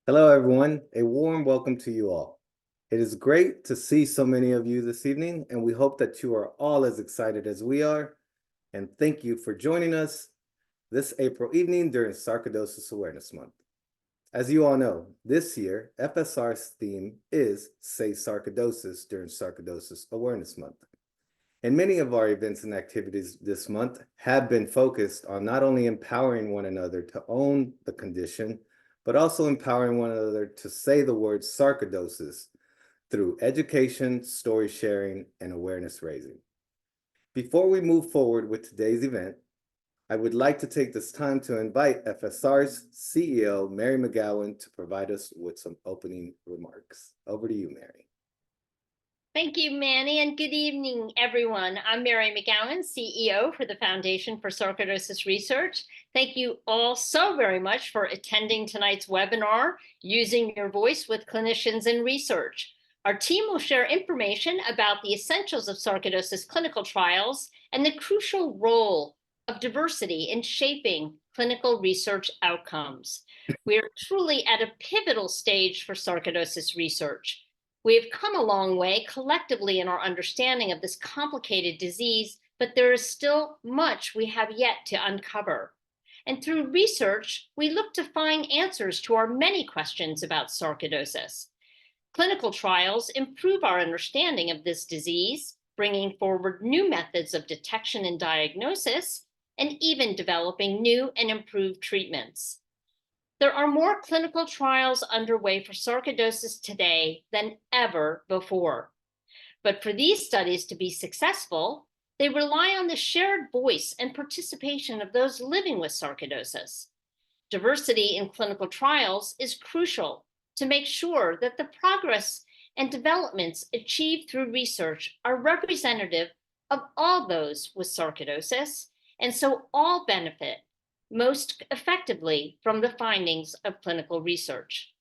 Hello, everyone. A warm welcome to you all. It is great to see so many of you this evening, and we hope that you are all as excited as we are. And thank you for joining us this April evening during Sarcoidosis Awareness Month. As you all know, this year, FSR's theme is Say Sarcoidosis during Sarcoidosis Awareness Month. And many of our events and activities this month have been focused on not only empowering one another to own the condition, but also empowering one another to say the word sarcoidosis through education, story sharing, and awareness raising. Before we move forward with today's event, I would like to take this time to invite FSR's CEO, Mary McGowan, to provide us with some opening remarks. Over to you, Mary. Thank you, Manny, and good evening, everyone. I'm Mary McGowan, CEO for the Foundation for Sarcoidosis Research. Thank you all so very much for attending tonight's webinar, Using Your Voice with Clinicians and Research. Our team will share information about the essentials of sarcoidosis clinical trials and the crucial role of diversity in shaping clinical research outcomes. We are truly at a pivotal stage for sarcoidosis research. We have come a long way collectively in our understanding of this complicated disease, but there is still much we have yet to uncover. And through research, we look to find answers to our many questions about sarcoidosis. Clinical trials improve our understanding of this disease, bringing forward new methods of detection and diagnosis, and even developing new and improved treatments. There are more clinical trials underway for sarcoidosis today than ever before. But for these studies to be successful, they rely on the shared voice and participation of those living with sarcoidosis. Diversity in clinical trials is crucial to make sure that the progress and developments achieved through research are representative of all those with sarcoidosis, and so all benefit most effectively from the findings of clinical research.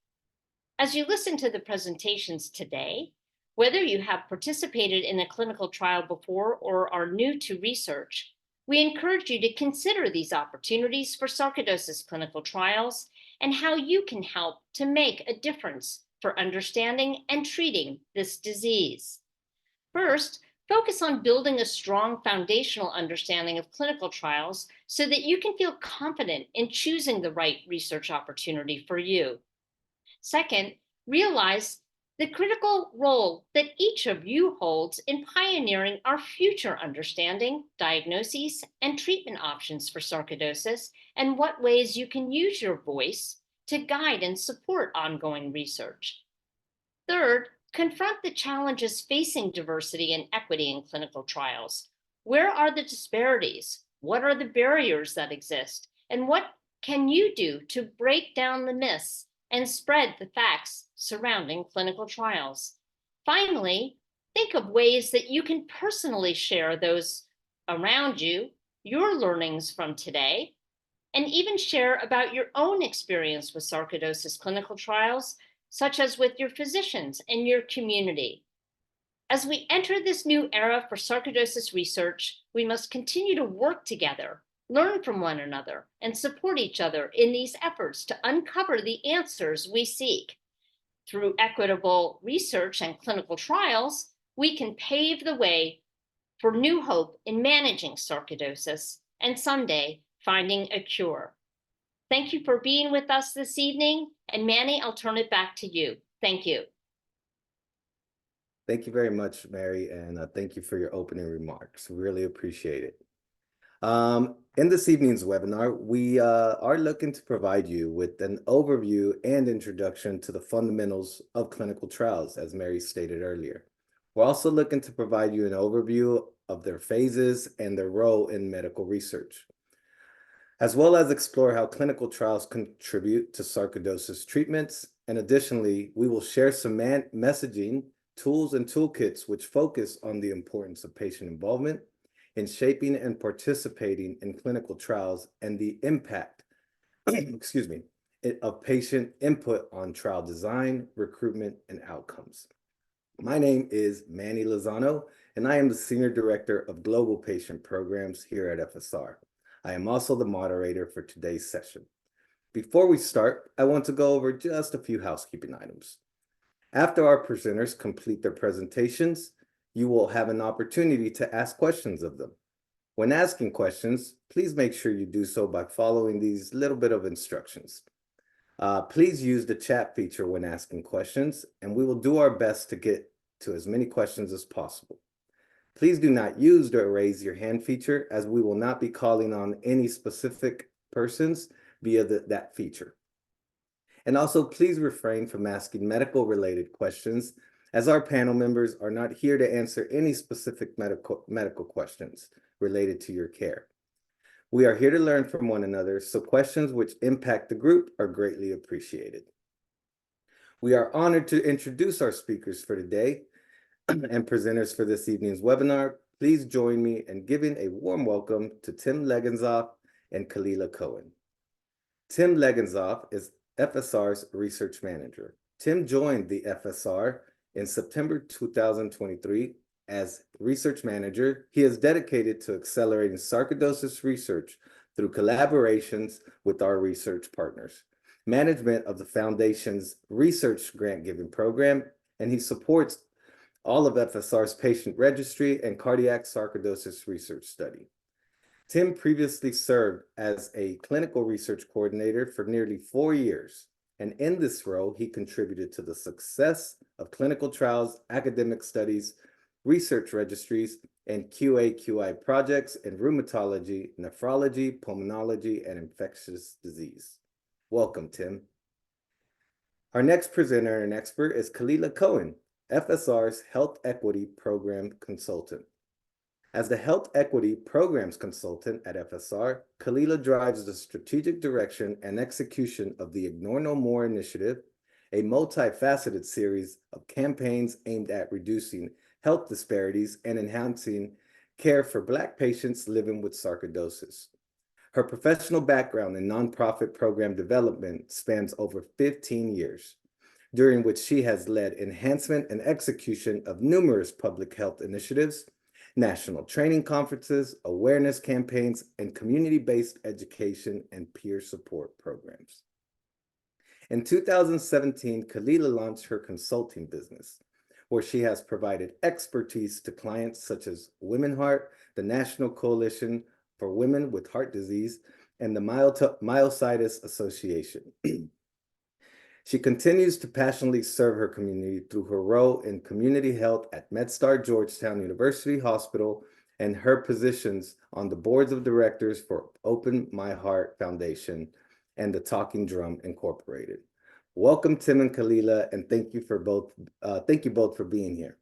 As you listen to the presentations today, whether you have participated in a clinical trial before or are new to research, we encourage you to consider these opportunities for sarcoidosis clinical trials and how you can help to make a difference for understanding and treating this disease. First, focus on building a strong foundational understanding of clinical trials so that you can feel confident in choosing the right research opportunity for you. Second, realize the critical role that each of you holds in pioneering our future understanding, diagnoses, and treatment options for sarcoidosis, and what ways you can use your voice to guide and support ongoing research. Third, confront the challenges facing diversity and equity in clinical trials. Where are the disparities? What are the barriers that exist? And what can you do to break down the myths and spread the facts surrounding clinical trials? Finally, think of ways that you can personally share those around you, your learnings from today, and even share about your own experience with sarcoidosis clinical trials, such as with your physicians and your community. As we enter this new era for sarcoidosis research, we must continue to work together, learn from one another, and support each other in these efforts to uncover the answers we seek. Through equitable research and clinical trials, we can pave the way for new hope in managing sarcoidosis and someday finding a cure. Thank you for being with us this evening. And Manny, I'll turn it back to you. Thank you. Thank you very much, Mary, and thank you for your opening remarks. We really appreciate it. In this evening's webinar, we are looking to provide you with an overview and introduction to the fundamentals of clinical trials, as Mary stated earlier. We're also looking to provide you an overview of their phases and their role in medical research, as well as explore how clinical trials contribute to sarcoidosis treatments. And additionally, we will share some messaging, tools, and toolkits which focus on the importance of patient involvement in shaping and participating in clinical trials and the impact, excuse me, of patient input on trial design, recruitment, and outcomes. My name is Manny Lozano, and I am the Senior Director of Global Patient Programs here at FSR. I am also the moderator for today's session. Before we start, I want to go over just a few housekeeping items. After our presenters complete their presentations, you will have an opportunity to ask questions of them. When asking questions, please make sure you do so by following these little bit of instructions. Please use the chat feature when asking questions, and we will do our best to get to as many questions as possible. Please do not use the raise your hand feature, as we will not be calling on any specific persons via that feature. And also, please refrain from asking medical related questions, as our panel members are not here to answer any specific medical questions related to your care. We are here to learn from one another, so questions which impact the group are greatly appreciated. We are honored to introduce our speakers for today and presenters for this evening's webinar. Please join me in giving a warm welcome to Tim Legenzoff and Kalila Cohen. Tim Legenzoff is FSR's research manager. Tim joined the FSR in September 2023 as research manager. He is dedicated to accelerating sarcoidosis research through collaborations with our research partners, management of the Foundation's research grant giving program, and he supports all of FSR's patient registry and cardiac sarcoidosis research study. Tim previously served as a clinical research coordinator for nearly 4 years, and in this role, he contributed to the success of clinical trials, academic studies, research registries, and QA/QI projects in rheumatology, nephrology, pulmonology, and infectious disease. Welcome, Tim. Our next presenter and expert is Kalila Cohen, FSR's Health Equity Program Consultant. As the Health Equity Programs Consultant at FSR, Kalila drives the strategic direction and execution of the Ignore No More initiative, a multifaceted series of campaigns aimed at reducing health disparities and enhancing care for Black patients living with sarcoidosis. Her professional background in nonprofit program development spans over 15 years, during which she has led enhancement and execution of numerous public health initiatives, national training conferences, awareness campaigns, and community-based education and peer support programs. In 2017, Kalila launched her consulting business, where she has provided expertise to clients such as Women Heart, the National Coalition for Women with Heart Disease, and the Myositis Association. She continues to passionately serve her community through her role in community health at MedStar Georgetown University Hospital and her positions on the boards of directors for Open My Heart Foundation and the Talking Drum Incorporated. Welcome, Tim and Kalila, and thank you both for being here.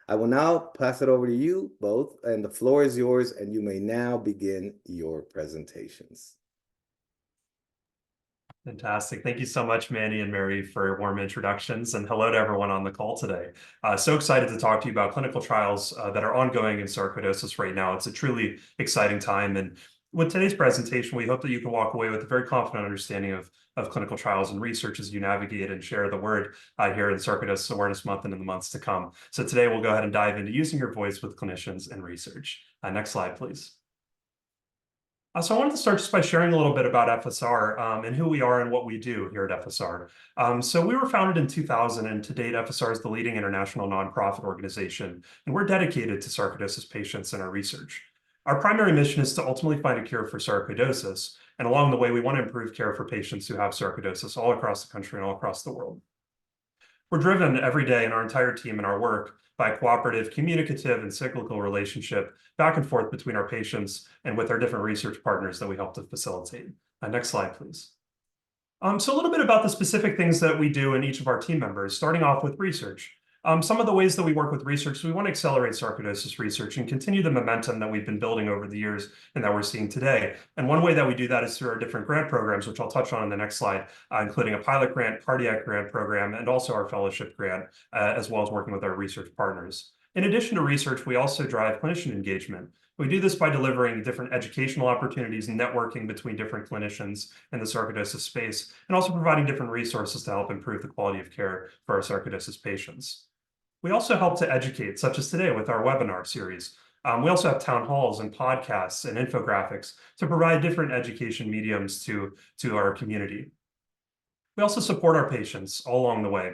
I will now pass it over to you both, and the floor is yours, and you may now begin your presentations. Fantastic. Thank you so much, Manny and Mary, for warm introductions, and hello to everyone on the call today. So excited to talk to you about clinical trials that are ongoing in sarcoidosis right now. It's a truly exciting time, and with today's presentation, we hope that you can walk away with a very confident understanding of clinical trials and research as you navigate and share the word here in Sarcoidosis Awareness Month and in the months to come. So today we'll go ahead and dive into using your voice with clinicians and research. Next slide, please. So I wanted to start just by sharing a little bit about FSR and who we are and what we do here at FSR. So we were founded in 2000, and to date, FSR is the leading international nonprofit organization, and we're dedicated to sarcoidosis patients and our research. Our primary mission is to ultimately find a cure for sarcoidosis, and along the way, we want to improve care for patients who have sarcoidosis all across the country and all across the world. We're driven every day in our entire team and our work by a cooperative, communicative, and cyclical relationship back and forth between our patients and with our different research partners that we help to facilitate. Next slide, please. So a little bit about the specific things that we do in each of our team members, starting off with research. Some of the ways that we work with research, we want to accelerate sarcoidosis research and continue the momentum that we've been building over the years and that we're seeing today. And one way that we do that is through our different grant programs, which I'll touch on in the next slide, including a pilot grant, cardiac grant program, and also our fellowship grant, as well as working with our research partners. In addition to research, we also drive clinician engagement. We do this by delivering different educational opportunities and networking between different clinicians in the sarcoidosis space, and also providing different resources to help improve the quality of care for our sarcoidosis patients. We also help to educate, such as today with our webinar series. We also have town halls and podcasts and infographics to provide different education mediums to our community. We also support our patients all along the way.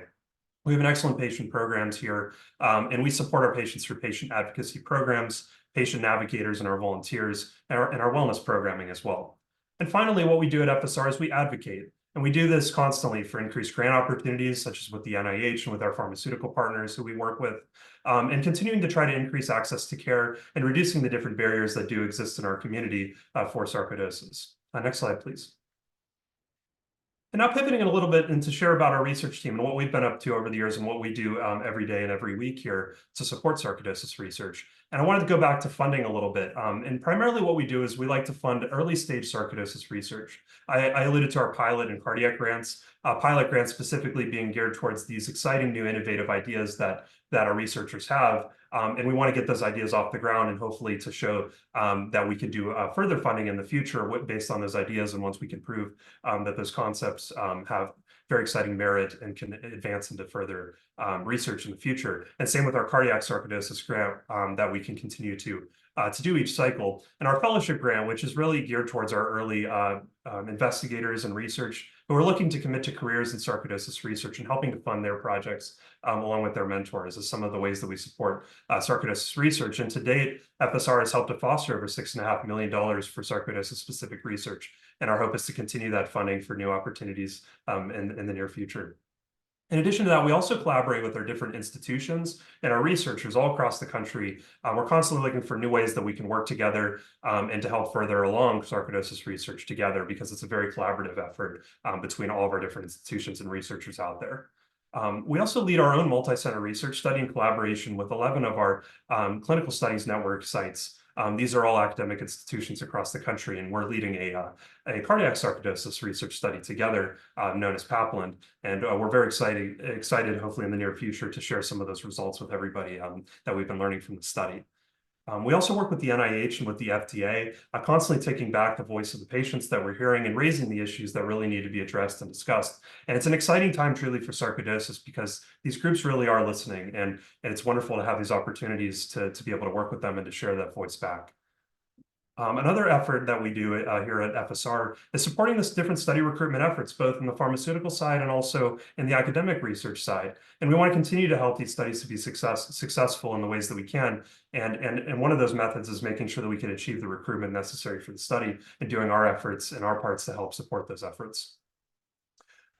We have an excellent patient programs here, and we support our patients through patient advocacy programs, patient navigators, and our volunteers, and our wellness programming as well. And finally, what we do at FSR is we advocate. And we do this constantly for increased grant opportunities, such as with the NIH and with our pharmaceutical partners who we work with, and continuing to try to increase access to care and reducing the different barriers that do exist in our community for sarcoidosis. Next slide, please. And now pivoting a little bit and to share about our research team and what we've been up to over the years and what we do every day and every week here to support sarcoidosis research. And I wanted to go back to funding a little bit. And primarily what we do is we like to fund early stage sarcoidosis research. I alluded to our pilot and cardiac grants, pilot grants specifically being geared towards these exciting new innovative ideas that our researchers have. And we want to get those ideas off the ground and hopefully to show that we can do further funding in the future based on those ideas. And once we can prove that those concepts have very exciting merit and can advance into further research in the future. And same with our cardiac sarcoidosis grant that we can continue to do each cycle. And our fellowship grant, which is really geared towards our early investigators and research who are looking to commit to careers in sarcoidosis research and helping to fund their projects along with their mentors is some of the ways that we support sarcoidosis research. And to date, FSR has helped to foster over $6.5 million for sarcoidosis-specific research. And our hope is to continue that funding for new opportunities in the near future. In addition to that, we also collaborate with our different institutions and our researchers all across the country. We're constantly looking for new ways that we can work together and to help further along sarcoidosis research together, because it's a very collaborative effort between all of our different institutions and researchers out there. We also lead our own multi-center research study in collaboration with 11 of our clinical studies network sites. These are all academic institutions across the country, and we're leading a cardiac sarcoidosis research study together known as Papland. And we're very excited, hopefully in the near future, to share some of those results with everybody that we've been learning from the study. We also work with the NIH and with the FDA, constantly taking back the voice of the patients that we're hearing and raising the issues that really need to be addressed and discussed. And it's an exciting time truly for sarcoidosis because these groups really are listening, and it's wonderful to have these opportunities to be able to work with them and to share that voice back. Another effort that we do here at FSR is supporting this different study recruitment efforts, both in the pharmaceutical side and also in the academic research side. And we want to continue to help these studies to be successful in the ways that we can. And one of those methods is making sure that we can achieve the recruitment necessary for the study and doing our efforts and our parts to help support those efforts.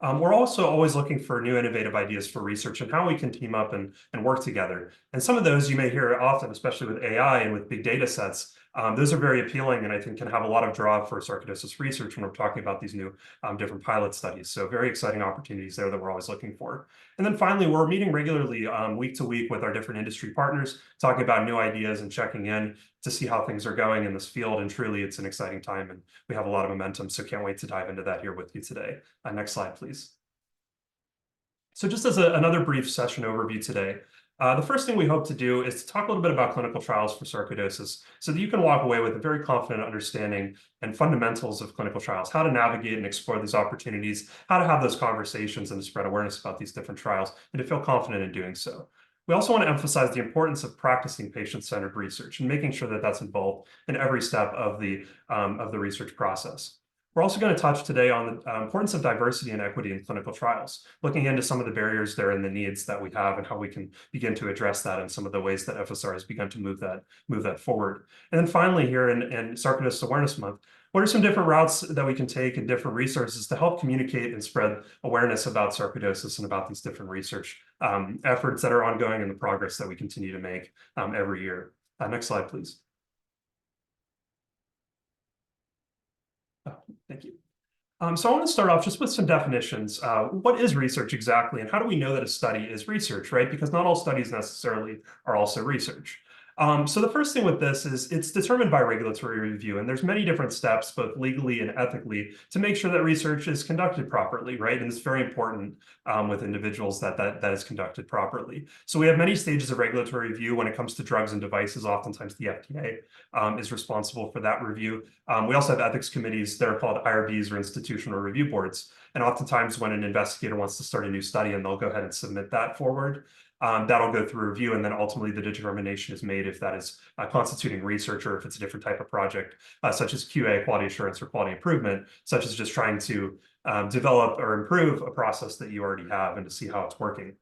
We're also always looking for new innovative ideas for research and how we can team up and work together. And some of those you may hear often, especially with AI and with big data sets. Those are very appealing and I think can have a lot of draw for sarcoidosis research when we're talking about these new different pilot studies. So very exciting opportunities there that we're always looking for. And then finally, we're meeting regularly week to week with our different industry partners, talking about new ideas and checking in to see how things are going in this field. And truly, it's an exciting time and we have a lot of momentum. So can't wait to dive into that here with you today. Next slide, please. So just as another brief session overview today, the first thing we hope to do is to talk a little bit about clinical trials for sarcoidosis so that you can walk away with a very confident understanding and fundamentals of clinical trials, how to navigate and explore these opportunities, how to have those conversations and to spread awareness about these different trials and to feel confident in doing so. We also want to emphasize the importance of practicing patient-centered research and making sure that that's involved in every step of the research process. We're also going to touch today on the importance of diversity and equity in clinical trials, looking into some of the barriers there and the needs that we have and how we can begin to address that and some of the ways that FSR has begun to move that forward. And then finally here in Sarcoidosis Awareness Month, what are some different routes that we can take and different resources to help communicate and spread awareness about sarcoidosis and about these different research efforts that are ongoing and the progress that we continue to make every year. Next slide, please. Thank you. So I want to start off just with some definitions. What is research exactly, and how do we know that a study is research, right? Because not all studies necessarily are also research. So the first thing with this is it's determined by regulatory review, and there's many different steps, both legally and ethically, to make sure that research is conducted properly, right? And it's very important with individuals that is conducted properly. So we have many stages of regulatory review when it comes to drugs and devices. Oftentimes the FDA is responsible for that review. We also have ethics committees that are called IRBs or institutional review boards. And oftentimes when an investigator wants to start a new study, and they'll go ahead and submit that forward. That'll go through review, and then ultimately the determination is made if that is constituting research or if it's a different type of project, such as QA, quality assurance, or quality improvement, such as just trying to develop or improve a process that you already have and to see how it's working.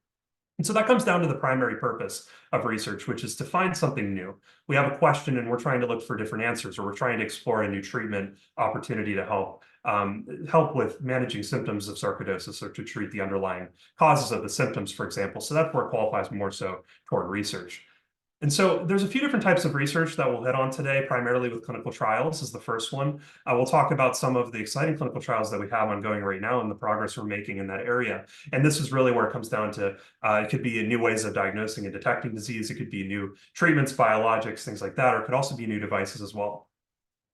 And so that comes down to the primary purpose of research, which is to find something new. We have a question and we're trying to look for different answers, or we're trying to explore a new treatment opportunity to help with managing symptoms of sarcoidosis or to treat the underlying causes of the symptoms, for example. So that's where it qualifies more so toward research. And so there's a few different types of research that we'll hit on today, primarily with clinical trials is the first one. We'll talk about some of the exciting clinical trials that we have ongoing right now and the progress we're making in that area. And this is really where it comes down to, it could be new ways of diagnosing and detecting disease. It could be new treatments, biologics, things like that, or it could also be new devices as well.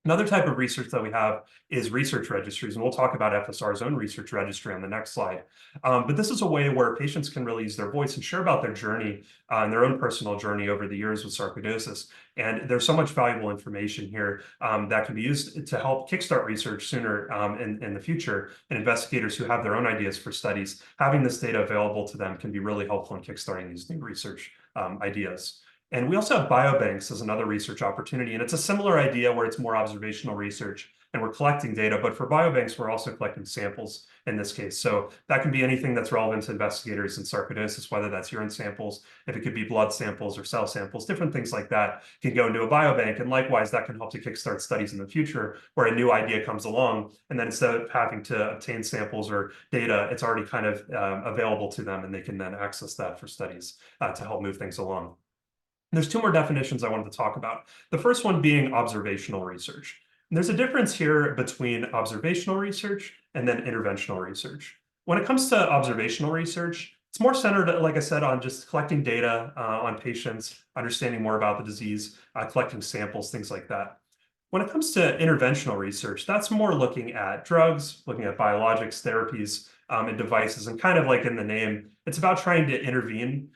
Another type of research that we have is research registries, and we'll talk about FSR's own research registry on the next slide. But this is a way where patients can really use their voice and share about their journey and their own personal journey over the years with sarcoidosis. And there's so much valuable information here that can be used to help kickstart research sooner in the future. And investigators who have their own ideas for studies, having this data available to them can be really helpful in kickstarting these new research ideas. And we also have biobanks as another research opportunity. And it's a similar idea where it's more observational research and we're collecting data. But for biobanks, we're also collecting samples in this case. So that can be anything that's relevant to investigators in sarcoidosis, whether that's urine samples, if it could be blood samples or cell samples, different things like that can go into a biobank. And likewise, that can help to kickstart studies in the future where a new idea comes along. And then instead of having to obtain samples or data, it's already kind of available to them and they can then access that for studies to help move things along. There's two more definitions I wanted to talk about. The first one being observational research. And there's a difference here between observational research and then interventional research. When it comes to observational research, it's more centered, like I said, on just collecting data on patients, understanding more about the disease, collecting samples, things like that. When it comes to interventional research, that's more looking at drugs, looking at biologics, therapies, and devices, and kind of like in the name, it's about trying to intervene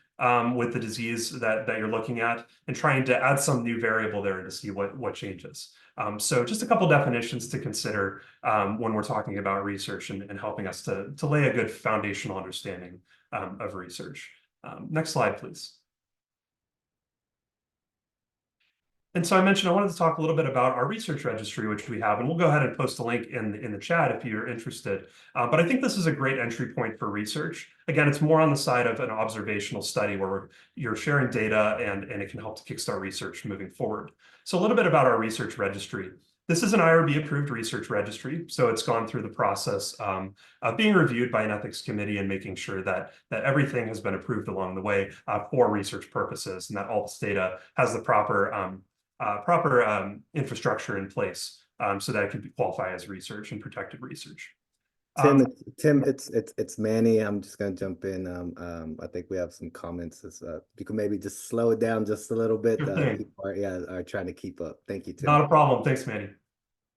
with the disease that you're looking at and trying to add some new variable there to see what changes. So just a couple definitions to consider when we're talking about research and helping us to lay a good foundational understanding of research. Next slide, please. And so I mentioned I wanted to talk a little bit about our research registry, which we have, and we'll go ahead and post a link in the chat if you're interested. But I think this is a great entry point for research. Again, it's more on the side of an observational study where you're sharing data and it can help to kickstart research moving forward. So a little bit about our research registry. This is an IRB-approved research registry, so it's gone through the process of being reviewed by an ethics committee and making sure that everything has been approved along the way for research purposes, and that all this data has the proper infrastructure in place so that it can qualify as research and protected research. Tim, it's Manny. I'm just gonna jump in. I think we have some comments. You can maybe just slow it down just a little bit. People are trying to keep up. Thank you, Tim. Not a problem. Thanks, Manny.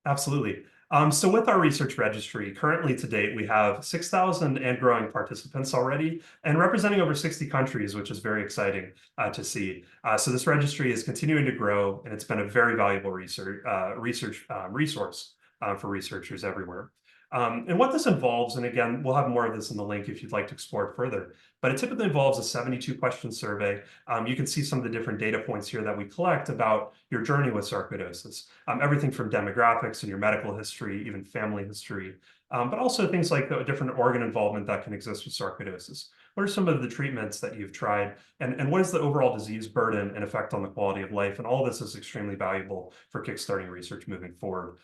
Absolutely. So with our research registry, currently to date, we have 6,000 and growing participants already and representing over 60 countries, which is very exciting to see. So this registry is continuing to grow, and it's been a very valuable resource for researchers everywhere. And what this involves, and again, we'll have more of this in the link if you'd like to explore it further, but it typically involves a 72-question survey. You can see some of the different data points here that we collect about your journey with sarcoidosis, everything from demographics and your medical history, even family history, but also things like the different organ involvement that can exist with sarcoidosis. What are some of the treatments that you've tried? And what is the overall disease burden and effect on the quality of life? And all of this is extremely valuable for kickstarting research moving forward.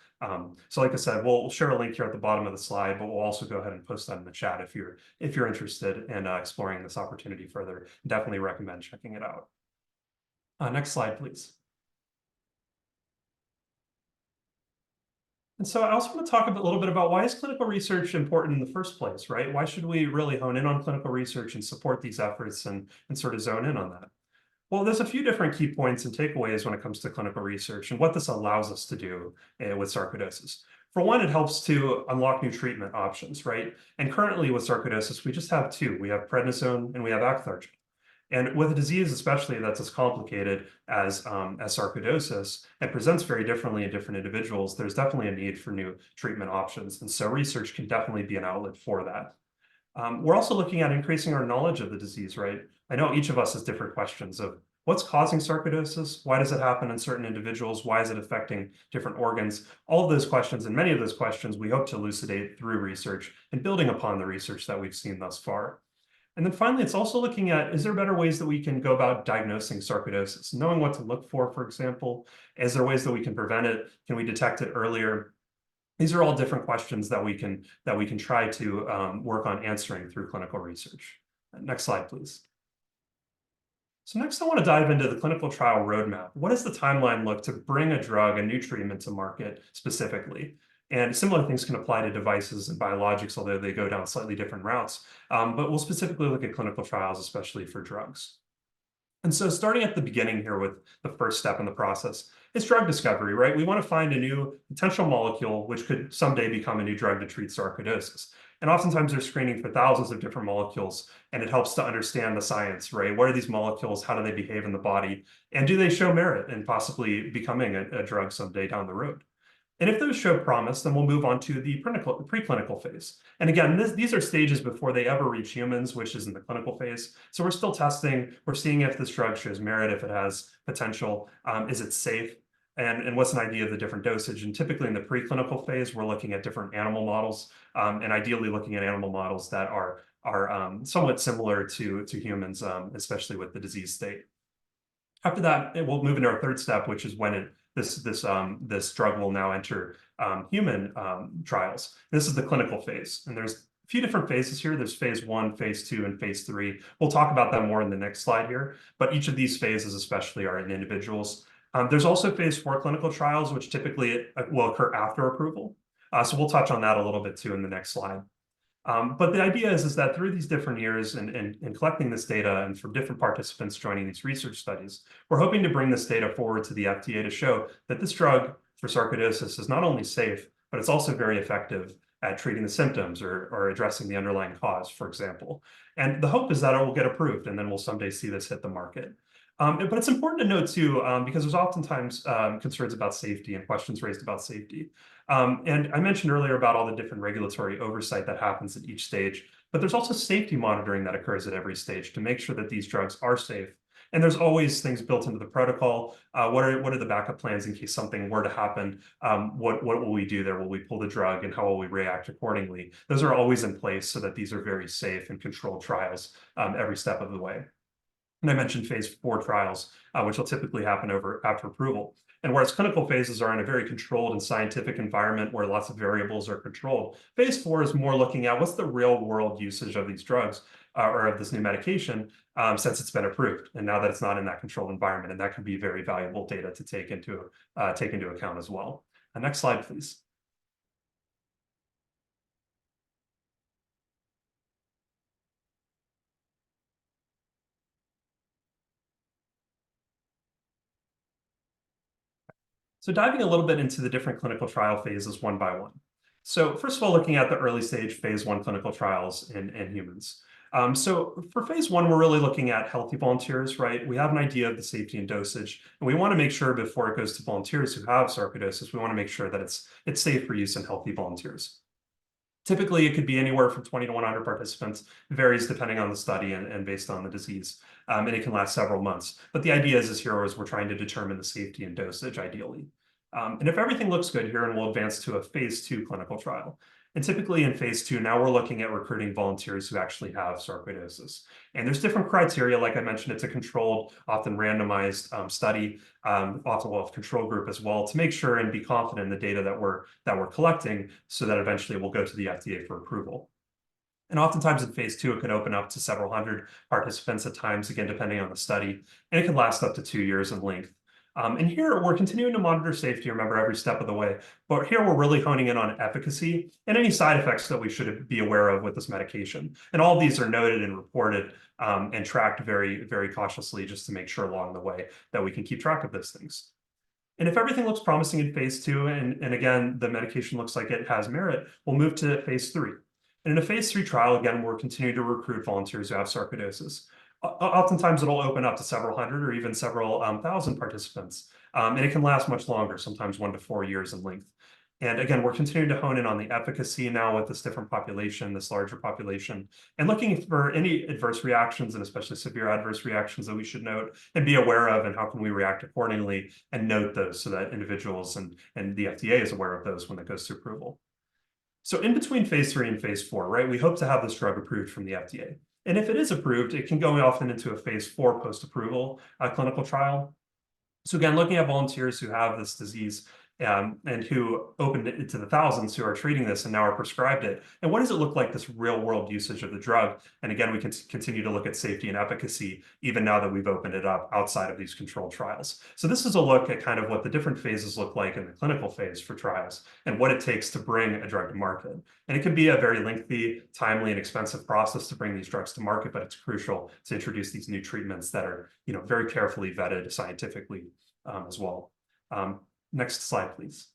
So like I said, we'll share a link here at the bottom of the slide, but we'll also go ahead and post that in the chat if you're interested in exploring this opportunity further. Definitely recommend checking it out. Next slide, please. And so I also want to talk a little bit about why is clinical research important in the first place, right? Why should we really hone in on clinical research and support these efforts and sort of zone in on that? Well, there's a few different key points and takeaways when it comes to clinical research and what this allows us to do with sarcoidosis. For one, it helps to unlock new treatment options, right? And currently with sarcoidosis, we just have two. We have prednisone and we have acthargin. And with a disease, especially that's as complicated as sarcoidosis and presents very differently in different individuals, there's definitely a need for new treatment options. And so research can definitely be an outlet for that. We're also looking at increasing our knowledge of the disease, right? I know each of us has different questions of what's causing sarcoidosis? Why does it happen in certain individuals? Why is it affecting different organs? All of those questions, and many of those questions, we hope to elucidate through research and building upon the research that we've seen thus far. And then finally, it's also looking at, is there better ways that we can go about diagnosing sarcoidosis? Knowing what to look for example. Is there ways that we can prevent it? Can we detect it earlier? These are all different questions that we can try to work on answering through clinical research. Next slide, please. So next, I want to dive into the clinical trial roadmap. What does the timeline look to bring a drug, a new treatment to market specifically? And similar things can apply to devices and biologics, although they go down slightly different routes. But we'll specifically look at clinical trials, especially for drugs. And so starting at the beginning here with the first step in the process, it's drug discovery, right? We want to find a new potential molecule which could someday become a new drug to treat sarcoidosis. And oftentimes they're screening for thousands of different molecules, and it helps to understand the science, right? What are these molecules? How do they behave in the body? And do they show merit in possibly becoming a drug someday down the road? And if those show promise, then we'll move on to the preclinical phase. And again, these are stages before they ever reach humans, which is in the clinical phase. So we're still testing. We're seeing if this drug shows merit, if it has potential, is it safe, and what's an idea of the different dosage. And typically in the preclinical phase, we're looking at different animal models, and ideally looking at animal models that are somewhat similar to humans, especially with the disease state. After that, we'll move into our third step, which is when this drug will now enter human trials. This is the clinical phase, and there's a few different phases here. There's phase 1, phase 2, and phase 3. We'll talk about them more in the next slide here, but each of these phases especially are in individuals. There's also phase 4 clinical trials, which typically will occur after approval. So we'll touch on that a little bit too in the next slide. But the idea is that through these different years and collecting this data and from different participants joining these research studies, we're hoping to bring this data forward to the FDA to show that this drug for sarcoidosis is not only safe, but it's also very effective at treating the symptoms or addressing the underlying cause, for example. And the hope is that it will get approved, and then we'll someday see this hit the market. But it's important to note too, because there's oftentimes concerns about safety and questions raised about safety. And I mentioned earlier about all the different regulatory oversight that happens at each stage, but there's also safety monitoring that occurs at every stage to make sure that these drugs are safe. And there's always things built into the protocol. What are the backup plans in case something were to happen? What will we do there? Will we pull the drug, and how will we react accordingly? Those are always in place so that these are very safe and controlled trials every step of the way. And I mentioned phase 4 trials, which will typically happen after approval. And whereas clinical phases are in a very controlled and scientific environment where lots of variables are controlled, phase 4 is more looking at what's the real world usage of these drugs or of this new medication since it's been approved, and now that it's not in that controlled environment. And that can be very valuable data to take into account as well. Next slide, please. So diving a little bit into the different clinical trial phases one by one. So first of all, looking at the early stage phase 1 clinical trials in humans. So for phase 1, we're really looking at healthy volunteers, right? We have an idea of the safety and dosage, and we want to make sure before it goes to volunteers who have sarcoidosis, we want to make sure that it's safe for use in healthy volunteers. Typically, it could be anywhere from 20 to 100 participants. It varies depending on the study and based on the disease. And it can last several months. But the idea is we're trying to determine the safety and dosage ideally. And if everything looks good here, and we'll advance to a phase 2 clinical trial. And typically in phase 2, now we're looking at recruiting volunteers who actually have sarcoidosis. And there's different criteria. Like I mentioned, it's a controlled, often randomized study, often we'll have a control group as well, to make sure and be confident in the data that we're collecting, so that eventually we'll go to the FDA for approval. And oftentimes in phase 2, it could open up to several hundred participants at times, again, depending on the study, and it can last up to 2 years in length. And here we're continuing to monitor safety, remember, every step of the way. But here we're really honing in on efficacy and any side effects that we should be aware of with this medication. And all of these are noted and reported and tracked very, very cautiously, just to make sure along the way that we can keep track of those things. And if everything looks promising in phase 2, and again, the medication looks like it has merit, we'll move to phase 3. And in a phase 3 trial, again, we're continuing to recruit volunteers who have sarcoidosis. Oftentimes it'll open up to several hundred or even several thousand participants, and it can last much longer, sometimes 1 to 4 years in length. And again, we're continuing to hone in on the efficacy now with this different population, this larger population, and looking for any adverse reactions and especially severe adverse reactions that we should note and be aware of, and how can we react accordingly and note those so that individuals and the FDA is aware of those when it goes to approval. So in between phase 3 and phase 4, right, we hope to have this drug approved from the FDA. And if it is approved, it can go often into a phase 4 post-approval clinical trial. So again, looking at volunteers who have this disease and who opened it to the thousands who are treating this and now are prescribed it. And what does it look like, this real world usage of the drug? And again, we can continue to look at safety and efficacy, even now that we've opened it up outside of these controlled trials. So this is a look at kind of what the different phases look like in the clinical phase for trials and what it takes to bring a drug to market. And it can be a very lengthy, timely, and expensive process to bring these drugs to market, but it's crucial to introduce these new treatments that are, very carefully vetted scientifically as well. Next slide, please.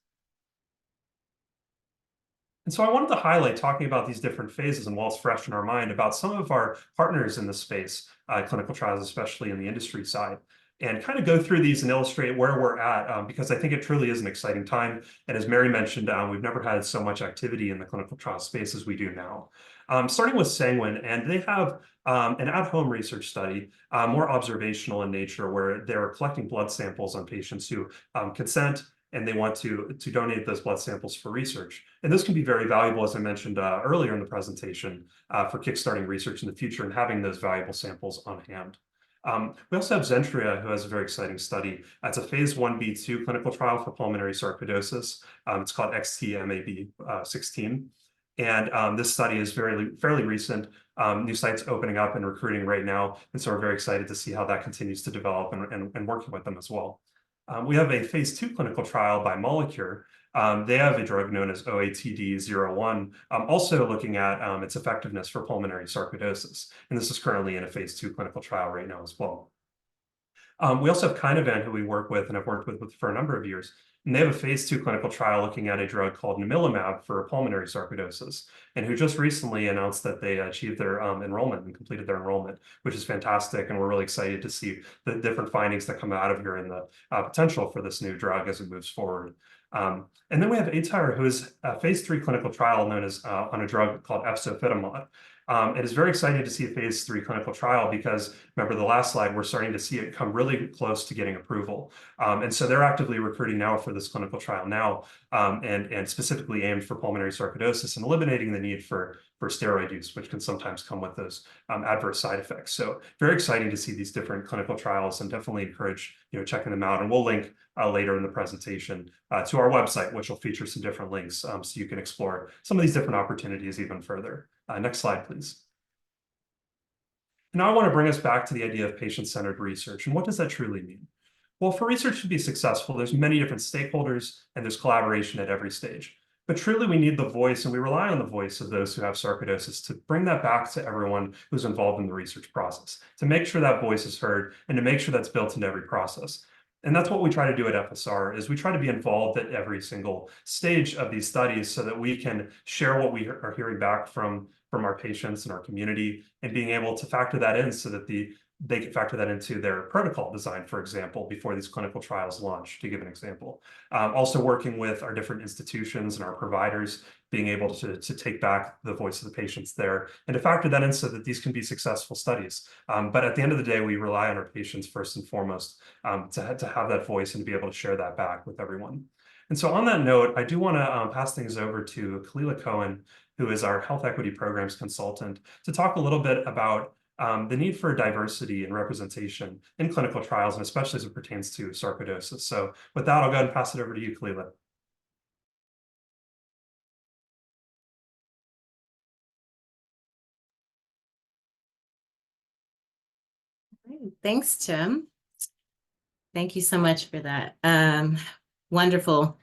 And so I wanted to highlight, talking about these different phases and while it's fresh in our mind, about some of our partners in this space, clinical trials, especially in the industry side, and kind of go through these and illustrate where we're at, because I think it truly is an exciting time. And as Mary mentioned, we've never had so much activity in the clinical trial space as we do now. Starting with Sanguine, and they have an at-home research study, more observational in nature, where they're collecting blood samples on patients who consent and they want to donate those blood samples for research. And this can be very valuable, as I mentioned earlier in the presentation, for kickstarting research in the future and having those valuable samples on hand. We also have Zentria, who has a very exciting study. It's a phase 1b/2 clinical trial for pulmonary sarcoidosis. It's called XTMAB16. And this study is fairly recent. New sites opening up and recruiting right now. And so we're very excited to see how that continues to develop and working with them as well. We have a phase 2 clinical trial by Molecure. They have a drug known as OATD-01, also looking at its effectiveness for pulmonary sarcoidosis. And this is currently in a phase 2 clinical trial right now as well. We also have Kinevant, who we work with and have worked with for a number of years. And they have a phase 2 clinical trial looking at a drug called namilumab for pulmonary sarcoidosis, and who just recently announced that they achieved their enrollment and completed their enrollment, which is fantastic. And we're really excited to see the different findings that come out of here and the potential for this new drug as it moves forward. And then we have aTyr, who is a phase 3 clinical trial known as on a drug called efzofitimod. It is very exciting to see a phase 3 clinical trial because, remember the last slide, we're starting to see it come really close to getting approval. And so they're actively recruiting now for this clinical trial now, and specifically aimed for pulmonary sarcoidosis and eliminating the need for steroid use, which can sometimes come with those adverse side effects. So very exciting to see these different clinical trials, and definitely encourage checking them out. And we'll link later in the presentation to our website, which will feature some different links so you can explore some of these different opportunities even further. Next slide, please. Now I want to bring us back to the idea of patient-centered research. And what does that truly mean? Well, for research to be successful, there's many different stakeholders and there's collaboration at every stage. But truly, we need the voice, and we rely on the voice of those who have sarcoidosis to bring that back to everyone who's involved in the research process, to make sure that voice is heard and to make sure that's built into every process. And that's what we try to do at FSR, is we try to be involved at every single stage of these studies so that we can share what we are hearing back from our patients and our community, and being able to factor that in so that they can factor that into their protocol design, for example, before these clinical trials launch, to give an example. Also working with our different institutions and our providers, being able to take back the voice of the patients there and to factor that in so that these can be successful studies. But at the end of the day, we rely on our patients first and foremost to have that voice and to be able to share that back with everyone. And so on that note, I do want to pass things over to Kalila Cohen, who is our Health Equity Programs Consultant, to talk a little bit about the need for diversity and representation in clinical trials, and especially as it pertains to sarcoidosis. So with that, I'll go ahead and pass it over to you, Kalila. Thanks, Tim. Thank you so much for that wonderful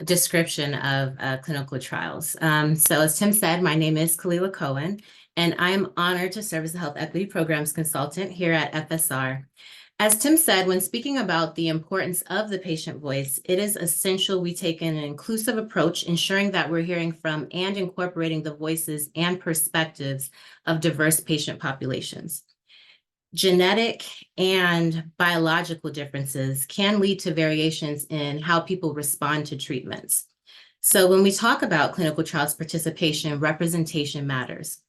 description of clinical trials. So as Tim said, my name is Kalila Cohen, and I'm honored to serve as the Health Equity Programs Consultant here at FSR. As Tim said, when speaking about the importance of the patient voice, it is essential we take an inclusive approach, ensuring that we're hearing from and incorporating the voices and perspectives of diverse patient populations. Genetic and biological differences can lead to variations in how people respond to treatments. So when we talk about clinical trials participation, representation matters,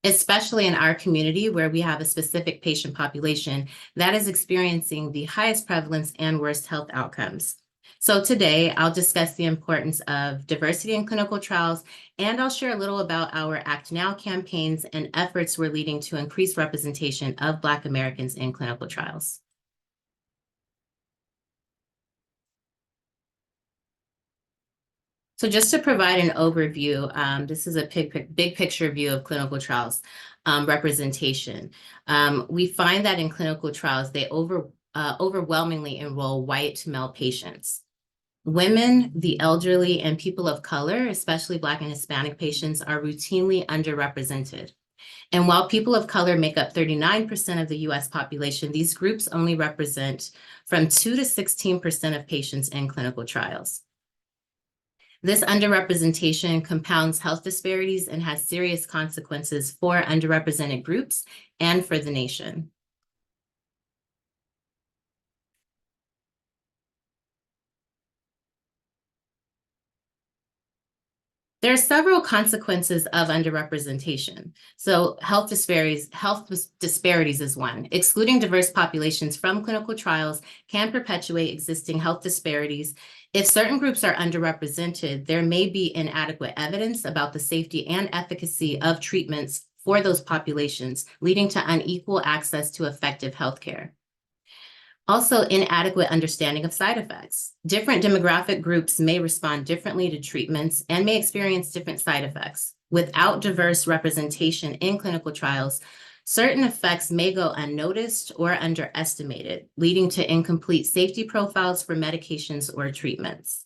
especially in our community where we have a specific patient population that is experiencing the highest prevalence and worst health outcomes. So today, I'll discuss the importance of diversity in clinical trials, and I'll share a little about our Act Now campaigns and efforts we're leading to increase representation of Black Americans in clinical trials. So just to provide an overview, this is a big picture view of clinical trials representation. We find that in clinical trials, they overwhelmingly enroll white male patients. Women, the elderly, and people of color, especially Black and Hispanic patients, are routinely underrepresented. And while people of color make up 39% of the US population, these groups only represent from 2 to 16% of patients in clinical trials. This underrepresentation compounds health disparities and has serious consequences for underrepresented groups and for the nation. There are several consequences of underrepresentation. So health disparities is one. Excluding diverse populations from clinical trials can perpetuate existing health disparities. If certain groups are underrepresented, there may be inadequate evidence about the safety and efficacy of treatments for those populations, leading to unequal access to effective healthcare. Also, inadequate understanding of side effects. Different demographic groups may respond differently to treatments and may experience different side effects. Without diverse representation in clinical trials, certain effects may go unnoticed or underestimated, leading to incomplete safety profiles for medications or treatments.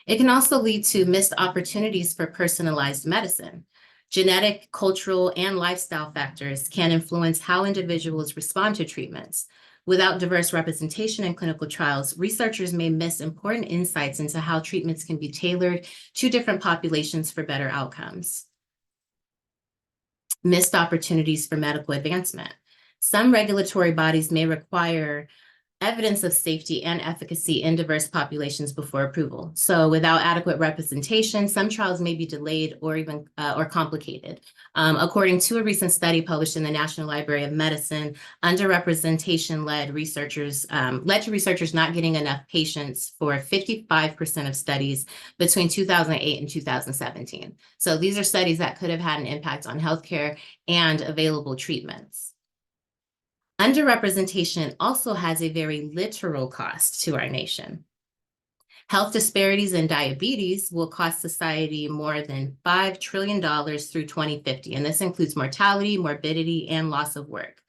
It can also lead to missed opportunities for personalized medicine. Genetic, cultural, and lifestyle factors can influence how individuals respond to treatments. Without diverse representation in clinical trials, researchers may miss important insights into how treatments can be tailored to different populations for better outcomes. Missed opportunities for medical advancement. Some regulatory bodies may require evidence of safety and efficacy in diverse populations before approval. So without adequate representation, some trials may be delayed or even complicated. According to a recent study published in the National Library of Medicine, underrepresentation led to researchers not getting enough patients for 55% of studies between 2008 and 2017. So these are studies that could have had an impact on healthcare and available treatments. Underrepresentation also has a very literal cost to our nation. Health disparities in diabetes will cost society more than $5 trillion through 2050, and this includes mortality, morbidity, and loss of work.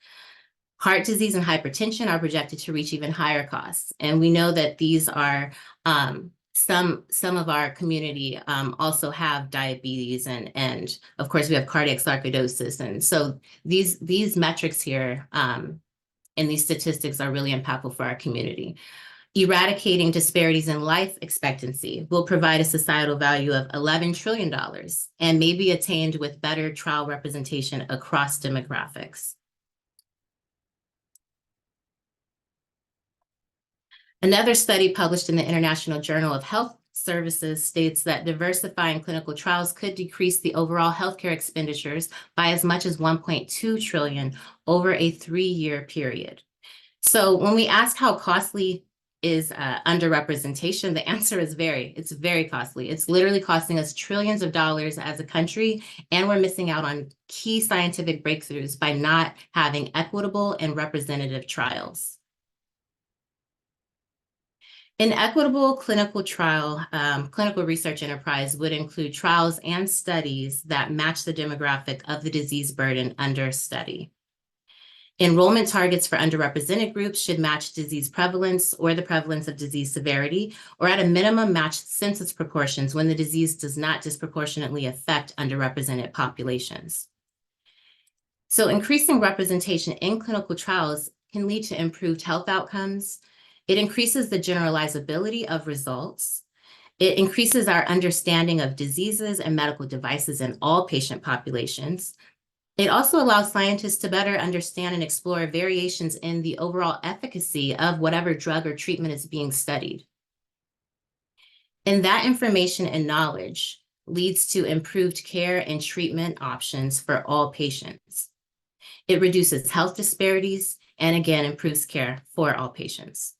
Heart disease and hypertension are projected to reach even higher costs, and we know that these are some of our community also have diabetes, and of course we have cardiac sarcoidosis, and so these metrics here and these statistics are really impactful for our community. Eradicating disparities in life expectancy will provide a societal value of $11 trillion and may be attained with better trial representation across demographics. Another study published in the International Journal of Health Services states that diversifying clinical trials could decrease the overall healthcare expenditures by as much as $1.2 trillion over a 3-year period. So when we ask how costly is underrepresentation, the answer is it's very costly. It's literally costing us trillions of dollars as a country, and we're missing out on key scientific breakthroughs by not having equitable and representative trials. An equitable clinical research enterprise would include trials and studies that match the demographic of the disease burden under study. Enrollment targets for underrepresented groups should match disease prevalence or the prevalence of disease severity, or at a minimum match census proportions when the disease does not disproportionately affect underrepresented populations. So increasing representation in clinical trials can lead to improved health outcomes. It increases the generalizability of results. It increases our understanding of diseases and medical devices in all patient populations. It also allows scientists to better understand and explore variations in the overall efficacy of whatever drug or treatment is being studied. And that information and knowledge leads to improved care and treatment options for all patients. It reduces health disparities and again, improves care for all patients.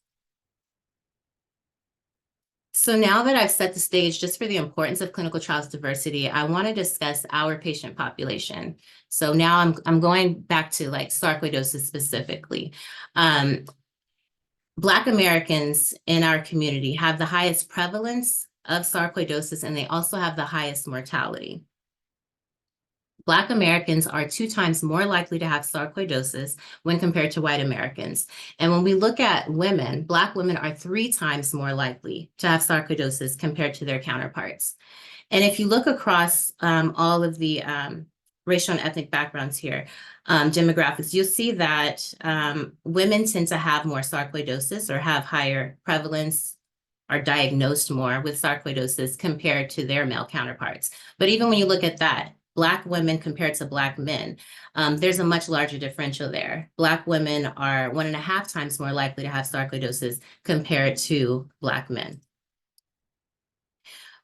So now that I've set the stage just for the importance of clinical trials diversity, I want to discuss our patient population. So now I'm going back to like sarcoidosis specifically. Black Americans in our community have the highest prevalence of sarcoidosis, and they also have the highest mortality. Black Americans are 2 times more likely to have sarcoidosis when compared to white Americans. And when we look at women, Black women are 3 times more likely to have sarcoidosis compared to their counterparts. And if you look across all of the racial and ethnic backgrounds here, demographics, you'll see that women tend to have more sarcoidosis or have higher prevalence, are diagnosed more with sarcoidosis compared to their male counterparts. But even when you look at that, Black women compared to Black men, there's a much larger differential there. Black women are 1.5 times more likely to have sarcoidosis compared to Black men.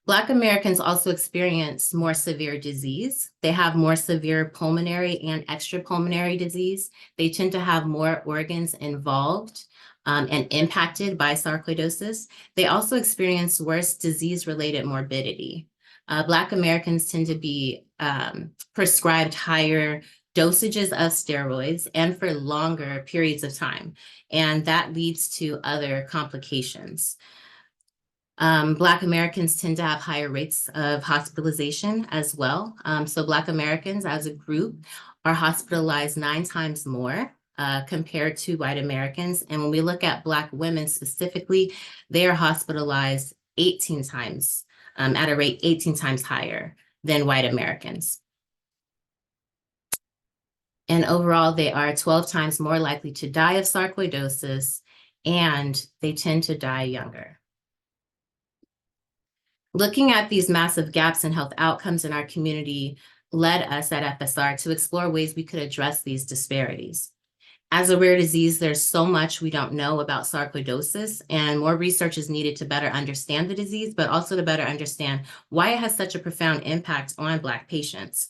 Black Americans also experience more severe disease. They have more severe pulmonary and extrapulmonary disease. They tend to have more organs involved and impacted by sarcoidosis. They also experience worse disease-related morbidity. Black Americans tend to be prescribed higher dosages of steroids and for longer periods of time, and that leads to other complications. Black Americans tend to have higher rates of hospitalization as well. So Black Americans as a group are hospitalized 9 times more compared to white Americans. And when we look at Black women specifically, they are hospitalized 18 times at a rate 18 times higher than white Americans. And overall, they are 12 times more likely to die of sarcoidosis, and they tend to die younger. Looking at these massive gaps in health outcomes in our community led us at FSR to explore ways we could address these disparities. As a rare disease, there's so much we don't know about sarcoidosis, and more research is needed to better understand the disease, but also to better understand why it has such a profound impact on Black patients.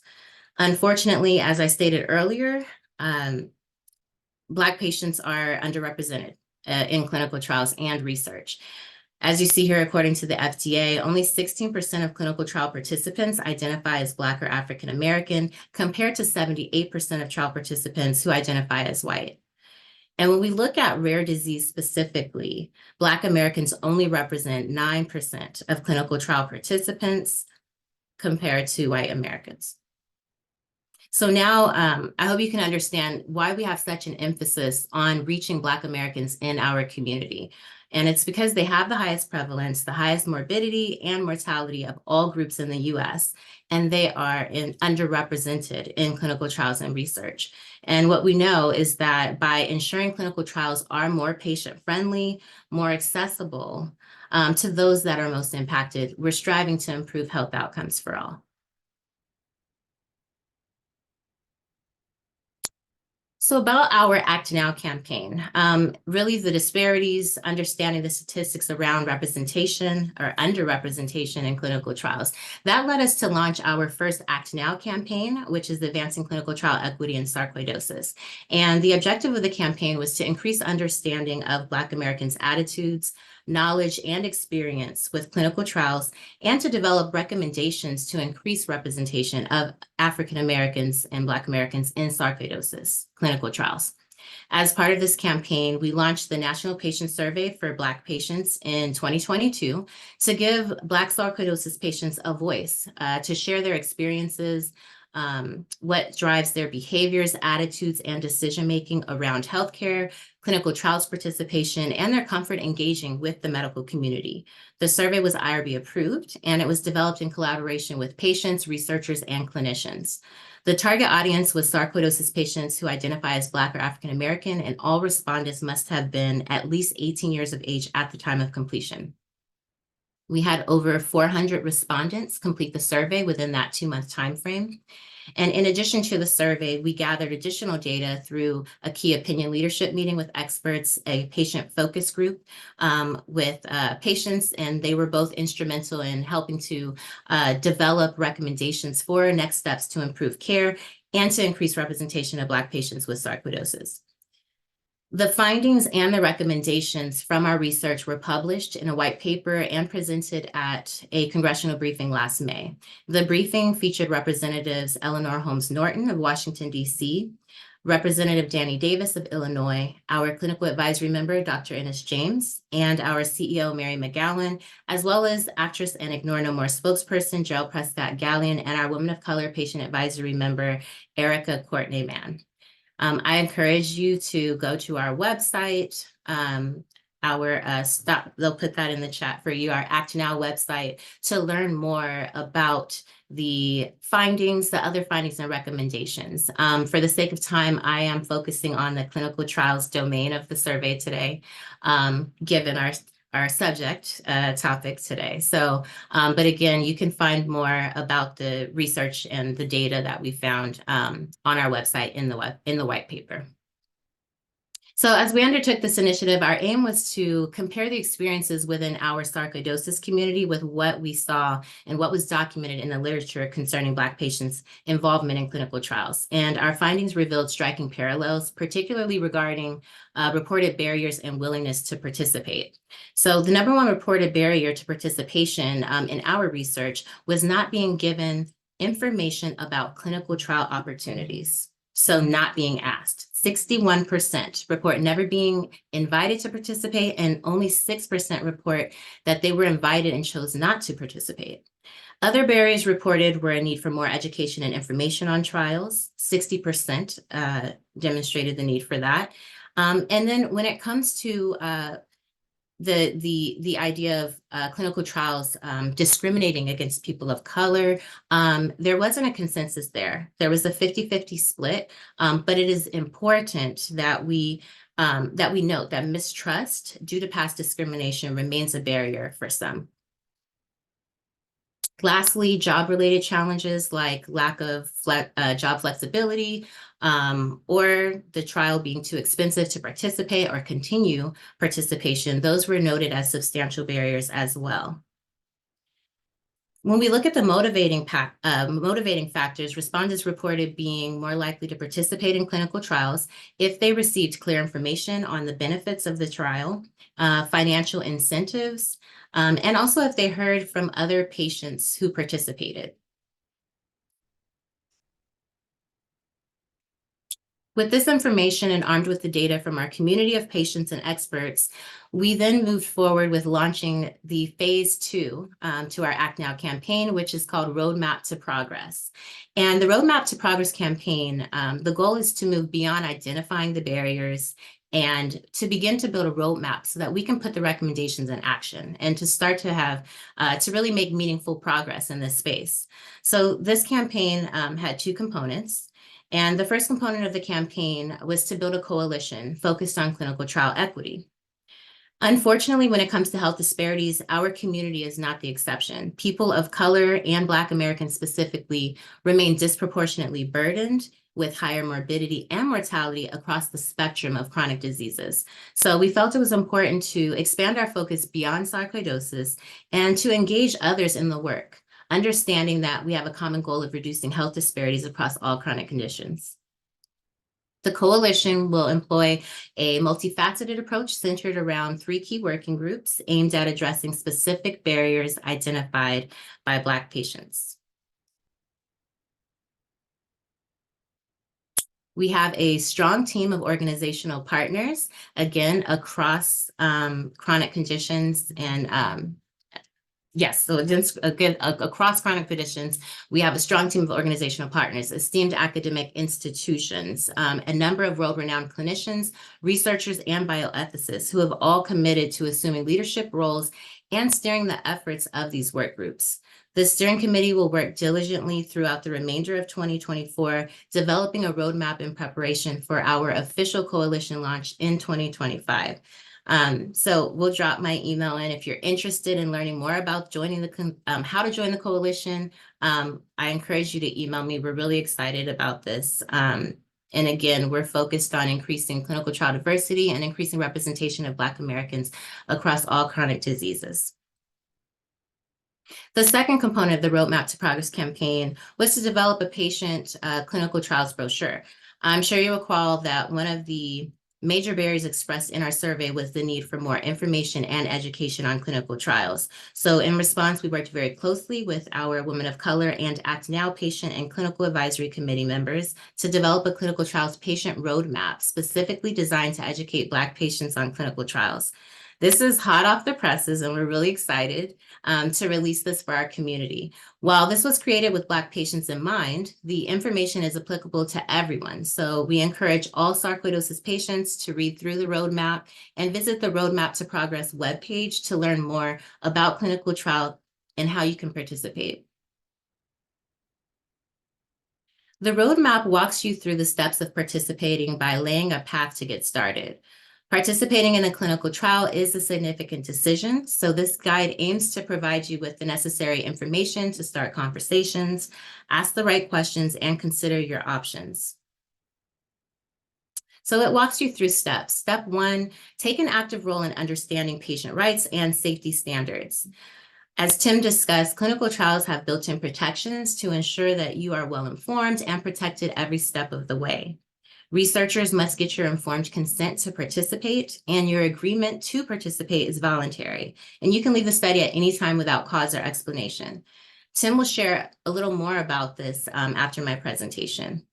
Unfortunately, as I stated earlier, Black patients are underrepresented in clinical trials and research. As you see here, according to the FDA, only 16% of clinical trial participants identify as Black or African American, compared to 78% of trial participants who identify as white. And when we look at rare disease specifically, Black Americans only represent 9% of clinical trial participants compared to white Americans. So now I hope you can understand why we have such an emphasis on reaching Black Americans in our community. And it's because they have the highest prevalence, the highest morbidity and mortality of all groups in the US, and they are underrepresented in clinical trials and research. And what we know is that by ensuring clinical trials are more patient-friendly, more accessible to those that are most impacted, we're striving to improve health outcomes for all. So about our Act Now campaign, really the disparities, understanding the statistics around representation or underrepresentation in clinical trials. That led us to launch our first Act Now campaign, which is Advancing Clinical Trial Equity in Sarcoidosis. And the objective of the campaign was to increase understanding of Black Americans' attitudes, knowledge, and experience with clinical trials, and to develop recommendations to increase representation of African Americans and Black Americans in sarcoidosis clinical trials. As part of this campaign, we launched the National Patient Survey for Black patients in 2022 to give Black sarcoidosis patients a voice, to share their experiences, what drives their behaviors, attitudes, and decision-making around healthcare, clinical trials participation, and their comfort engaging with the medical community. The survey was IRB approved, and it was developed in collaboration with patients, researchers, and clinicians. The target audience was sarcoidosis patients who identify as Black or African American, and all respondents must have been at least 18 years of age at the time of completion. We had over 400 respondents complete the survey within that 2-month timeframe. And in addition to the survey, we gathered additional data through a key opinion leadership meeting with experts, a patient focus group with patients, and they were both instrumental in helping to develop recommendations for next steps to improve care and to increase representation of Black patients with sarcoidosis. The findings and the recommendations from our research were published in a white paper and presented at a congressional briefing last May. The briefing featured Representatives Eleanor Holmes Norton of Washington, D.C., Representative Danny Davis of Illinois, our clinical advisory member, Dr. Ennis James, and our CEO, Mary McGowan, as well as actress and Ignore No More spokesperson, Gerald Prescott Gallion, and our Women of Color patient advisory member, Erica Courtney Mann. I encourage you to go to our website, they'll put that in the chat for you, our Act Now website, to learn more about the findings, the other findings and recommendations. For the sake of time, I am focusing on the clinical trials domain of the survey today, given our subject topic today. So, but again, you can find more about the research and the data that we found on our website in the white paper. So as we undertook this initiative, our aim was to compare the experiences within our sarcoidosis community with what we saw and what was documented in the literature concerning Black patients' involvement in clinical trials. And our findings revealed striking parallels, particularly regarding reported barriers and willingness to participate. So the number one reported barrier to participation in our research was not being given information about clinical trial opportunities. So not being asked. 61% report never being invited to participate, and only 6% report that they were invited and chose not to participate. Other barriers reported were a need for more education and information on trials. 60% demonstrated the need for that. And then when it comes to the idea of clinical trials discriminating against people of color, there wasn't a consensus there. There was a 50-50 split, but it is important that we note that mistrust due to past discrimination remains a barrier for some. Lastly, job-related challenges like lack of job flexibility, or the trial being too expensive to participate or continue participation, those were noted as substantial barriers as well. When we look at the motivating factors, respondents reported being more likely to participate in clinical trials if they received clear information on the benefits of the trial, financial incentives, and also if they heard from other patients who participated. With this information and armed with the data from our community of patients and experts, we then moved forward with launching the phase 2 to our Act Now campaign, which is called Roadmap to Progress. And the Roadmap to Progress campaign, the goal is to move beyond identifying the barriers and to begin to build a roadmap so that we can put the recommendations in action and to start to have, to really make meaningful progress in this space. So this campaign had 2 components. And the first component of the campaign was to build a coalition focused on clinical trial equity. Unfortunately, when it comes to health disparities, our community is not the exception. People of color and Black Americans specifically remain disproportionately burdened with higher morbidity and mortality across the spectrum of chronic diseases. So we felt it was important to expand our focus beyond sarcoidosis and to engage others in the work, understanding that we have a common goal of reducing health disparities across all chronic conditions. The coalition will employ a multifaceted approach centered around 3 key working groups aimed at addressing specific barriers identified by Black patients. We have a strong team of organizational partners, again, across chronic conditions and yes, so again, across chronic conditions, we have a strong team of organizational partners, esteemed academic institutions, a number of world-renowned clinicians, researchers, and bioethicists who have all committed to assuming leadership roles and steering the efforts of these work groups. The steering committee will work diligently throughout the remainder of 2024, developing a roadmap in preparation for our official coalition launch in 2025. So we'll drop my email in if you're interested in learning more about joining the how to join the coalition. I encourage you to email me. We're really excited about this. And again, we're focused on increasing clinical trial diversity and increasing representation of Black Americans across all chronic diseases. The second component of the Roadmap to Progress campaign was to develop a patient clinical trials brochure. I'm sure you recall that one of the major barriers expressed in our survey was the need for more information and education on clinical trials. So in response, we worked very closely with our Women of Color and Act Now patient and clinical advisory committee members to develop a clinical trials patient roadmap specifically designed to educate Black patients on clinical trials. This is hot off the presses, and we're really excited to release this for our community. While this was created with Black patients in mind, the information is applicable to everyone. So we encourage all sarcoidosis patients to read through the roadmap and visit the Roadmap to Progress webpage to learn more about clinical trial and how you can participate. The roadmap walks you through the steps of participating by laying a path to get started. Participating in a clinical trial is a significant decision, so this guide aims to provide you with the necessary information to start conversations, ask the right questions, and consider your options. So it walks you through steps. Step 1, take an active role in understanding patient rights and safety standards. As Tim discussed, clinical trials have built-in protections to ensure that you are well-informed and protected every step of the way. Researchers must get your informed consent to participate, and your agreement to participate is voluntary. And you can leave the study at any time without cause or explanation. Tim will share a little more about this after my presentation.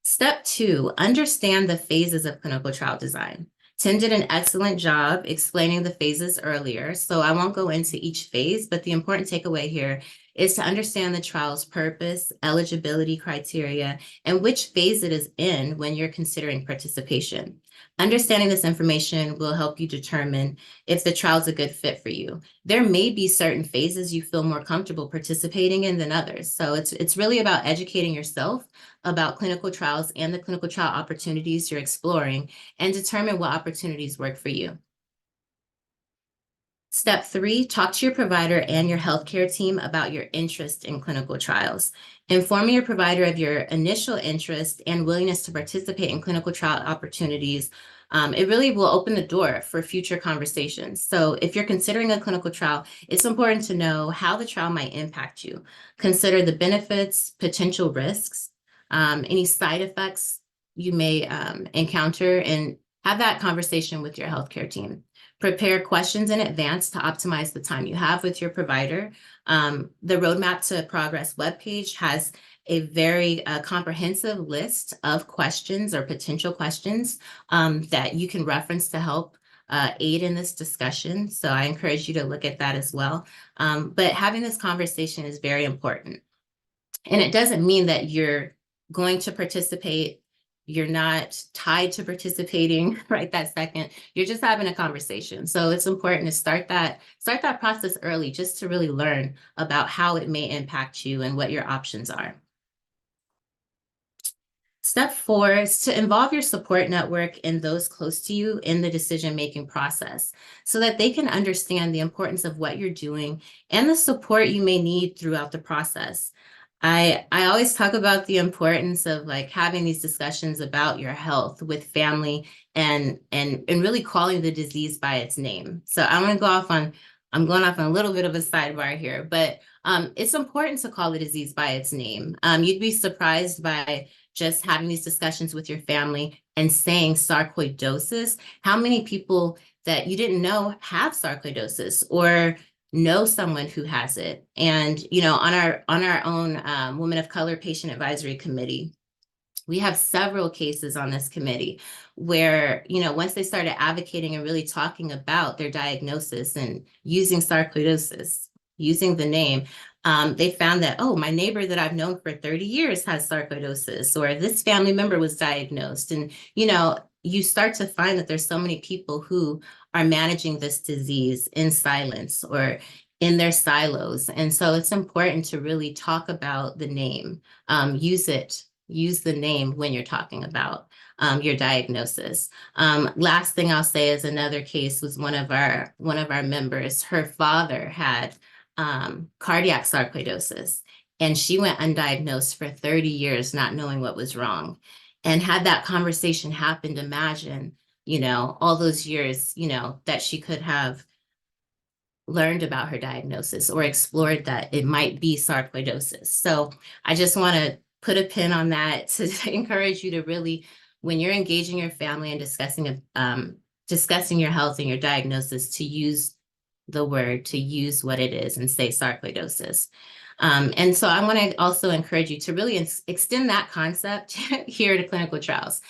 Step 2, understand the phases of clinical trial design. Tim did an excellent job explaining the phases earlier, so I won't go into each phase, but the important takeaway here is to understand the trial's purpose, eligibility criteria, and which phase it is in when you're considering participation. Understanding this information will help you determine if the trial is a good fit for you. There may be certain phases you feel more comfortable participating in than others. So it's really about educating yourself about clinical trials and the clinical trial opportunities you're exploring, and determine what opportunities work for you. Step 3, talk to your provider and your healthcare team about your interest in clinical trials. Informing your provider of your initial interest and willingness to participate in clinical trial opportunities, it really will open the door for future conversations. So if you're considering a clinical trial, it's important to know how the trial might impact you. Consider the benefits, potential risks, any side effects you may encounter, and have that conversation with your healthcare team. Prepare questions in advance to optimize the time you have with your provider. The Roadmap to Progress webpage has a very comprehensive list of questions or potential questions that you can reference to help aid in this discussion. So I encourage you to look at that as well. But having this conversation is very important. And it doesn't mean that you're going to participate. You're not tied to participating right that second. You're just having a conversation. So it's important to start that process early, just to really learn about how it may impact you and what your options are. Step 4 is to involve your support network and those close to you in the decision-making process so that they can understand the importance of what you're doing and the support you may need throughout the process. I always talk about the importance of like having these discussions about your health with family and really calling the disease by its name. So I'm going off on a little bit of a sidebar here, but it's important to call the disease by its name. You'd be surprised by just having these discussions with your family and saying sarcoidosis, how many people that you didn't know have sarcoidosis or know someone who has it. And, you know, on our own Women of Color Patient Advisory Committee, we have several cases on this committee where, you know, once they started advocating and really talking about their diagnosis and using sarcoidosis, using the name, they found that, oh, my neighbor that I've known for 30 years has sarcoidosis, or this family member was diagnosed. And, you know, you start to find that there's so many people who are managing this disease in silence or in their silos. And so it's important to really talk about the name, use the name when you're talking about your diagnosis. Last thing I'll say is another case was one of our members. Her father had cardiac sarcoidosis, and she went undiagnosed for 30 years, not knowing what was wrong. And had that conversation happened, imagine, all those years, that she could have learned about her diagnosis or explored that it might be sarcoidosis. So I just want to put a pin on that to encourage you to really, when you're engaging your family and discussing your health and your diagnosis, to use the word, to use what it is and say sarcoidosis. And so I want to also encourage you to really extend that concept here to clinical trials,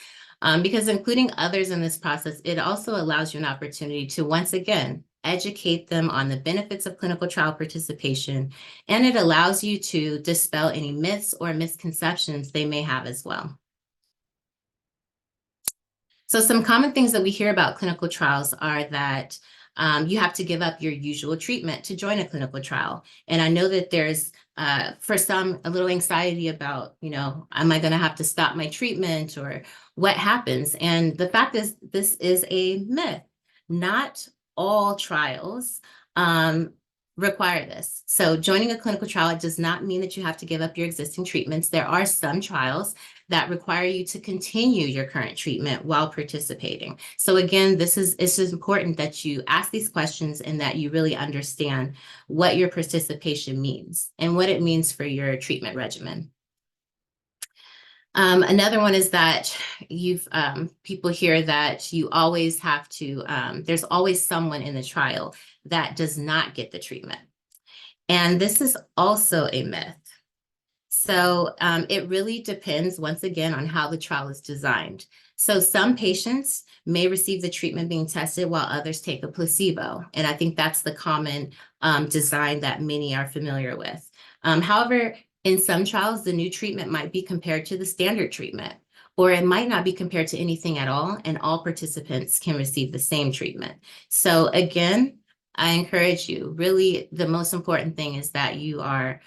because including others in this process, it also allows you an opportunity to, once again, educate them on the benefits of clinical trial participation, and it allows you to dispel any myths or misconceptions they may have as well. So some common things that we hear about clinical trials are that you have to give up your usual treatment to join a clinical trial. And I know that there's, for some, a little anxiety about, am I going to have to stop my treatment, or what happens? And the fact is, this is a myth. Not all trials require this. So joining a clinical trial does not mean that you have to give up your existing treatments. There are some trials that require you to continue your current treatment while participating. So again, it's just important that you ask these questions and that you really understand what your participation means and what it means for your treatment regimen. Another one is that people hear that you always have to, there's always someone in the trial that does not get the treatment. And this is also a myth. So it really depends, once again, on how the trial is designed. So some patients may receive the treatment being tested while others take a placebo. And I think that's the common design that many are familiar with. However, in some trials, the new treatment might be compared to the standard treatment, or it might not be compared to anything at all, and all participants can receive the same treatment. So again, I encourage you, really, the most important thing is that you are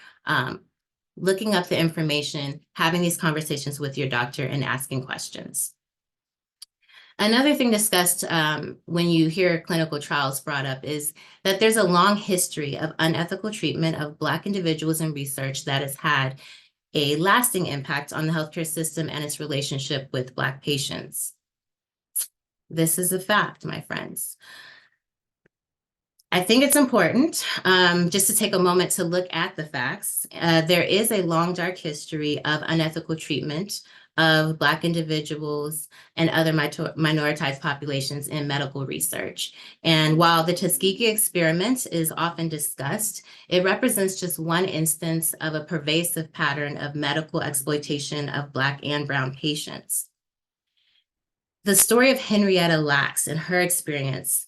looking up the information, having these conversations with your doctor, and asking questions. Another thing discussed when you hear clinical trials brought up is that there's a long history of unethical treatment of Black individuals in research that has had a lasting impact on the healthcare system and its relationship with Black patients. This is a fact, my friends. I think it's important just to take a moment to look at the facts. There is a long, dark history of unethical treatment of Black individuals and other minoritized populations in medical research. And while the Tuskegee experiment is often discussed, it represents just one instance of a pervasive pattern of medical exploitation of Black and Brown patients. The story of Henrietta Lacks and her experience,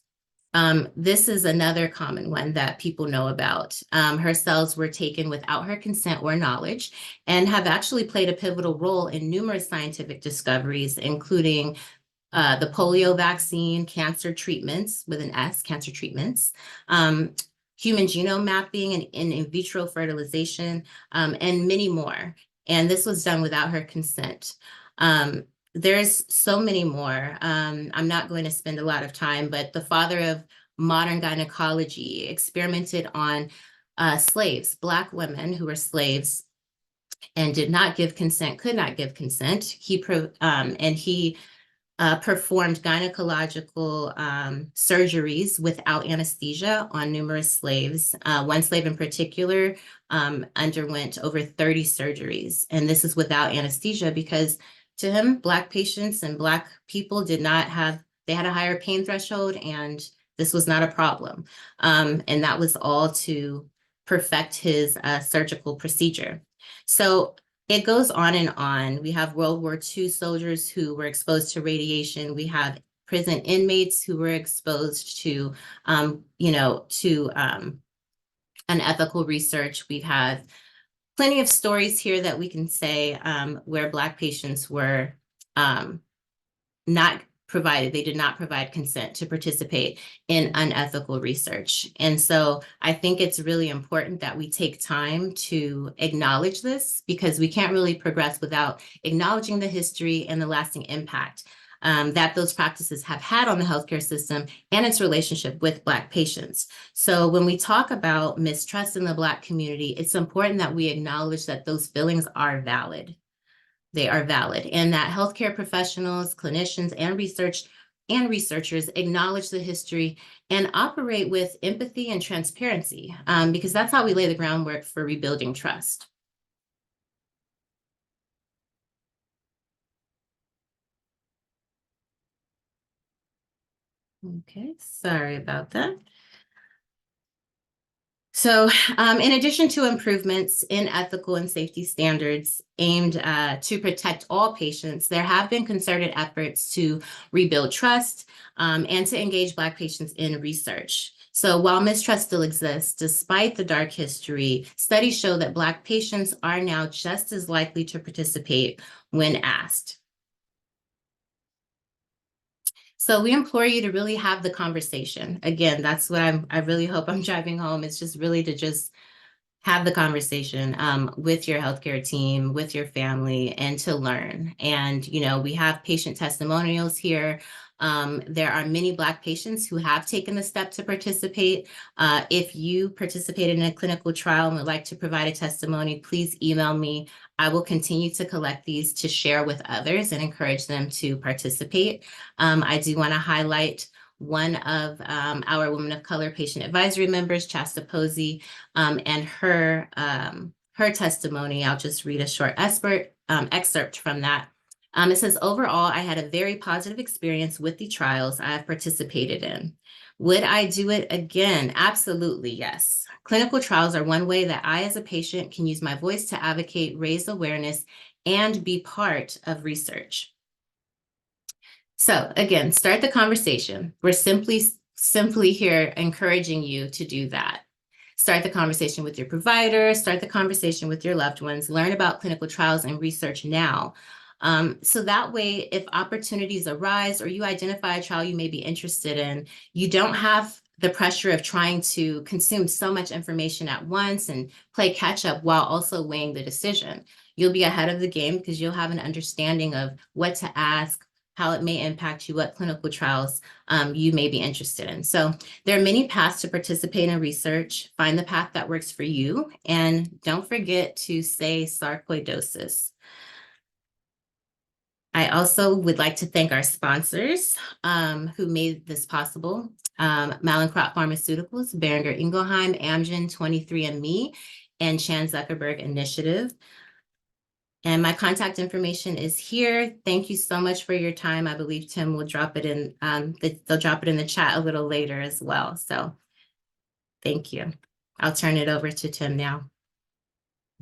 this is another common one that people know about. Her cells were taken without her consent or knowledge and have actually played a pivotal role in numerous scientific discoveries, including the polio vaccine, cancer treatments with an S, cancer treatments, human genome mapping and in vitro fertilization, and many more. And this was done without her consent. There's so many more. I'm not going to spend a lot of time, but the father of modern gynecology experimented on slaves, Black women who were slaves and did not give consent, could not give consent. He performed gynecological surgeries without anesthesia on numerous slaves. One slave in particular underwent over 30 surgeries, and this is without anesthesia because to him, Black patients and Black people they had a higher pain threshold, and this was not a problem. And that was all to perfect his surgical procedure. So it goes on and on. We have World War II soldiers who were exposed to radiation. We have prison inmates who were exposed to, unethical research. We've had plenty of stories here that we can say where Black patients were not provided. They did not provide consent to participate in unethical research. And so I think it's really important that we take time to acknowledge this, because we can't really progress without acknowledging the history and the lasting impact that those practices have had on the healthcare system and its relationship with Black patients. So when we talk about mistrust in the Black community, it's important that we acknowledge that those feelings are valid. They are valid, and that healthcare professionals, clinicians, and researchers acknowledge the history and operate with empathy and transparency, because that's how we lay the groundwork for rebuilding trust. Okay, sorry about that. So in addition to improvements in ethical and safety standards aimed to protect all patients, there have been concerted efforts to rebuild trust and to engage Black patients in research. So while mistrust still exists, despite the dark history, studies show that Black patients are now just as likely to participate when asked. So we implore you to really have the conversation. Again, that's what I really hope I'm driving home. It's just really to just have the conversation with your healthcare team, with your family, and to learn. And, you know, we have patient testimonials here. There are many Black patients who have taken the step to participate. If you participated in a clinical trial and would like to provide a testimony, please email me. I will continue to collect these to share with others and encourage them to participate. I do want to highlight one of our Women of Color patient advisory members, Chasta Posey, and her testimony. I'll just read a short excerpt from that. It says, overall, I had a very positive experience with the trials I have participated in. Would I do it again? Absolutely, yes. Clinical trials are one way that I, as a patient, can use my voice to advocate, raise awareness, and be part of research. So again, start the conversation. We're simply here encouraging you to do that. Start the conversation with your provider, start the conversation with your loved ones, learn about clinical trials and research now. So that way, if opportunities arise or you identify a trial you may be interested in, you don't have the pressure of trying to consume so much information at once and play catch up while also weighing the decision. You'll be ahead of the game because you'll have an understanding of what to ask, how it may impact you, what clinical trials you may be interested in. So there are many paths to participate in research. Find the path that works for you. And don't forget to say sarcoidosis. I also would like to thank our sponsors who made this possible. Mallinckrodt Pharmaceuticals, Boehringer Ingelheim, Amgen, 23andMe, and Chan Zuckerberg Initiative. And my contact information is here. Thank you so much for your time. I believe Tim will drop it in, they'll drop it in the chat a little later as well. So thank you. I'll turn it over to Tim now.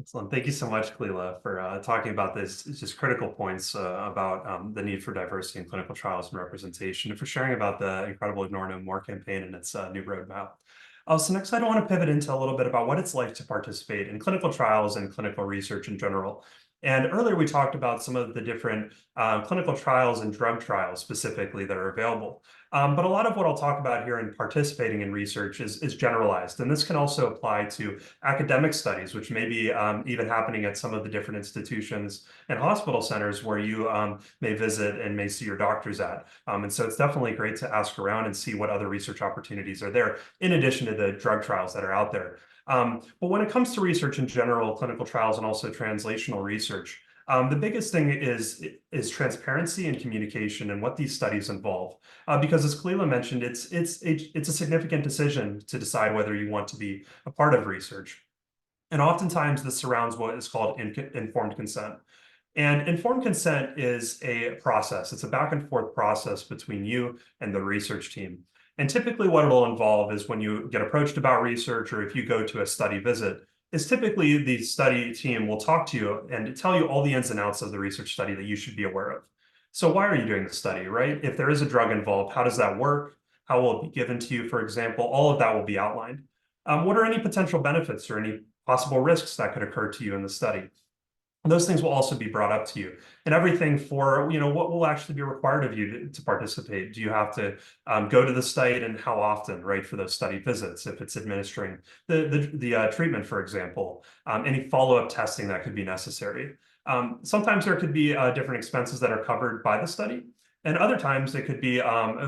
Excellent. Thank you so much, Kalila, for talking about this just critical points about the need for diversity in clinical trials and representation, and for sharing about the incredible Ignore No More campaign and its new roadmap. So next, I want to pivot into a little bit about what it's like to participate in clinical trials and clinical research in general. And earlier we talked about some of the different clinical trials and drug trials specifically that are available. But a lot of what I'll talk about here in participating in research is generalized. And this can also apply to academic studies, which may be even happening at some of the different institutions and hospital centers where you may visit and may see your doctors at. And so it's definitely great to ask around and see what other research opportunities are there, in addition to the drug trials that are out there. But when it comes to research in general, clinical trials and also translational research, the biggest thing is transparency and communication and what these studies involve. Because as Kalila mentioned, it's a significant decision to decide whether you want to be a part of research. And oftentimes this surrounds what is called informed consent. And informed consent is a process. It's a back and forth process between you and the research team. And typically what it'll involve is when you get approached about research, or if you go to a study visit, is typically the study team will talk to you and tell you all the ins and outs of the research study that you should be aware of. So why are you doing the study, right? If there is a drug involved, how does that work? How will it be given to you, for example? All of that will be outlined. What are any potential benefits or any possible risks that could occur to you in the study? And those things will also be brought up to you, and everything for, what will actually be required of you to participate. Do you have to go to the site, and how often, right, for those study visits, if it's administering the treatment, for example, any follow-up testing that could be necessary. Sometimes there could be different expenses that are covered by the study, and other times it could be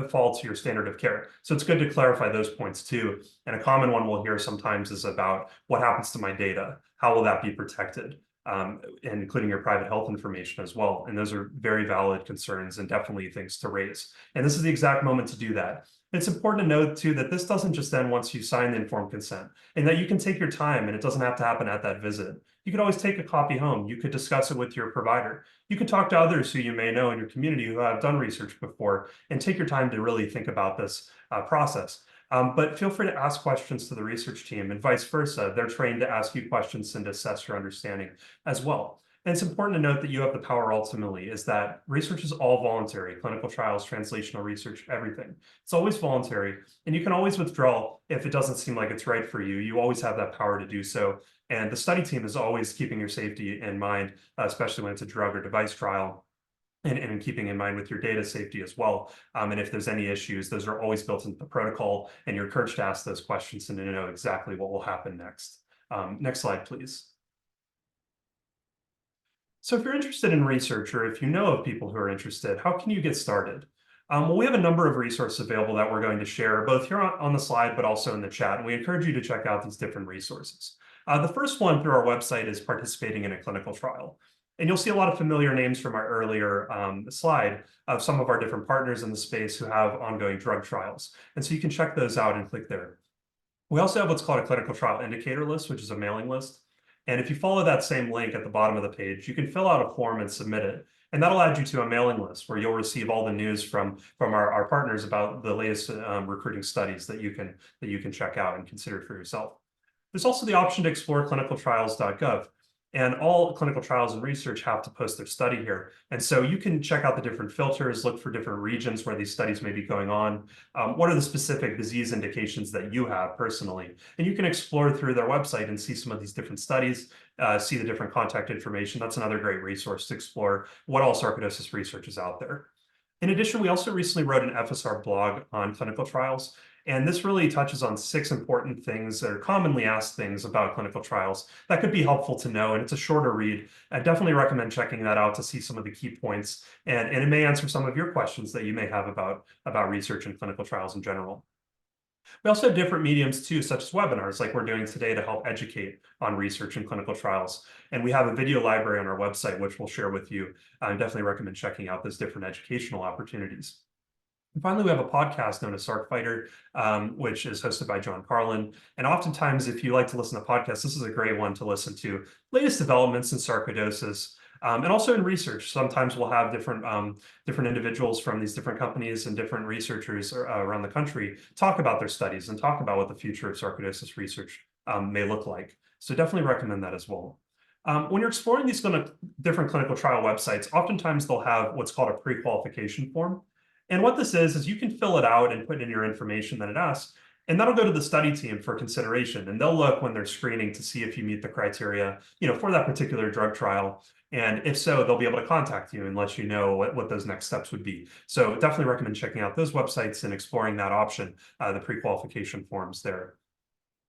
fall to your standard of care. So it's good to clarify those points too. And a common one we'll hear sometimes is about what happens to my data? How will that be protected? And including your private health information as well. And those are very valid concerns and definitely things to raise. And this is the exact moment to do that. It's important to note too that this doesn't just end once you sign the informed consent, and that you can take your time, and it doesn't have to happen at that visit. You could always take a copy home. You could discuss it with your provider. You could talk to others who you may know in your community who have done research before, and take your time to really think about this process. But feel free to ask questions to the research team, and vice versa. They're trained to ask you questions and assess your understanding as well. And it's important to note that you have the power ultimately, is that research is all voluntary. Clinical trials, translational research, everything. It's always voluntary, and you can always withdraw if it doesn't seem like it's right for you. You always have that power to do so. And the study team is always keeping your safety in mind, especially when it's a drug or device trial. And keeping in mind with your data safety as well. And if there's any issues, those are always built into the protocol, and you're encouraged to ask those questions and to know exactly what will happen next. Next slide, please. So if you're interested in research, or if you know of people who are interested, how can you get started? Well, we have a number of resources available that we're going to share, both here on the slide, but also in the chat. And we encourage you to check out these different resources. The first one through our website is participating in a clinical trial. And you'll see a lot of familiar names from our earlier slide of some of our different partners in the space who have ongoing drug trials. And so you can check those out and click there. We also have what's called a clinical trial indicator list, which is a mailing list. And if you follow that same link at the bottom of the page, you can fill out a form and submit it. And that'll add you to a mailing list where you'll receive all the news from our partners about the latest recruiting studies that you can check out and consider for yourself. There's also the option to explore clinicaltrials.gov. And all clinical trials and research have to post their study here. And so you can check out the different filters, look for different regions where these studies may be going on. What are the specific disease indications that you have personally? And you can explore through their website and see some of these different studies, see the different contact information. That's another great resource to explore what all sarcoidosis research is out there. In addition, we also recently wrote an FSR blog on clinical trials. And this really touches on 6 important things that are commonly asked things about clinical trials that could be helpful to know. And it's a shorter read. I definitely recommend checking that out to see some of the key points. And it may answer some of your questions that you may have about research and clinical trials in general. We also have different mediums too, such as webinars like we're doing today to help educate on research and clinical trials. And we have a video library on our website, which we'll share with you. I definitely recommend checking out those different educational opportunities. And finally, we have a podcast known as Sarc Fighter, which is hosted by John Carlin. And oftentimes, if you like to listen to podcasts, this is a great one to listen to. Latest developments in sarcoidosis, and also in research. Sometimes we'll have different individuals from these different companies and different researchers around the country talk about their studies and talk about what the future of sarcoidosis research may look like. So definitely recommend that as well. When you're exploring these different clinical trial websites, oftentimes they'll have what's called a pre-qualification form. And what this is you can fill it out and put in your information that it asks, and that'll go to the study team for consideration. And they'll look when they're screening to see if you meet the criteria, for that particular drug trial. And if so, they'll be able to contact you and let you know what those next steps would be. So definitely recommend checking out those websites and exploring that option, the pre-qualification forms there.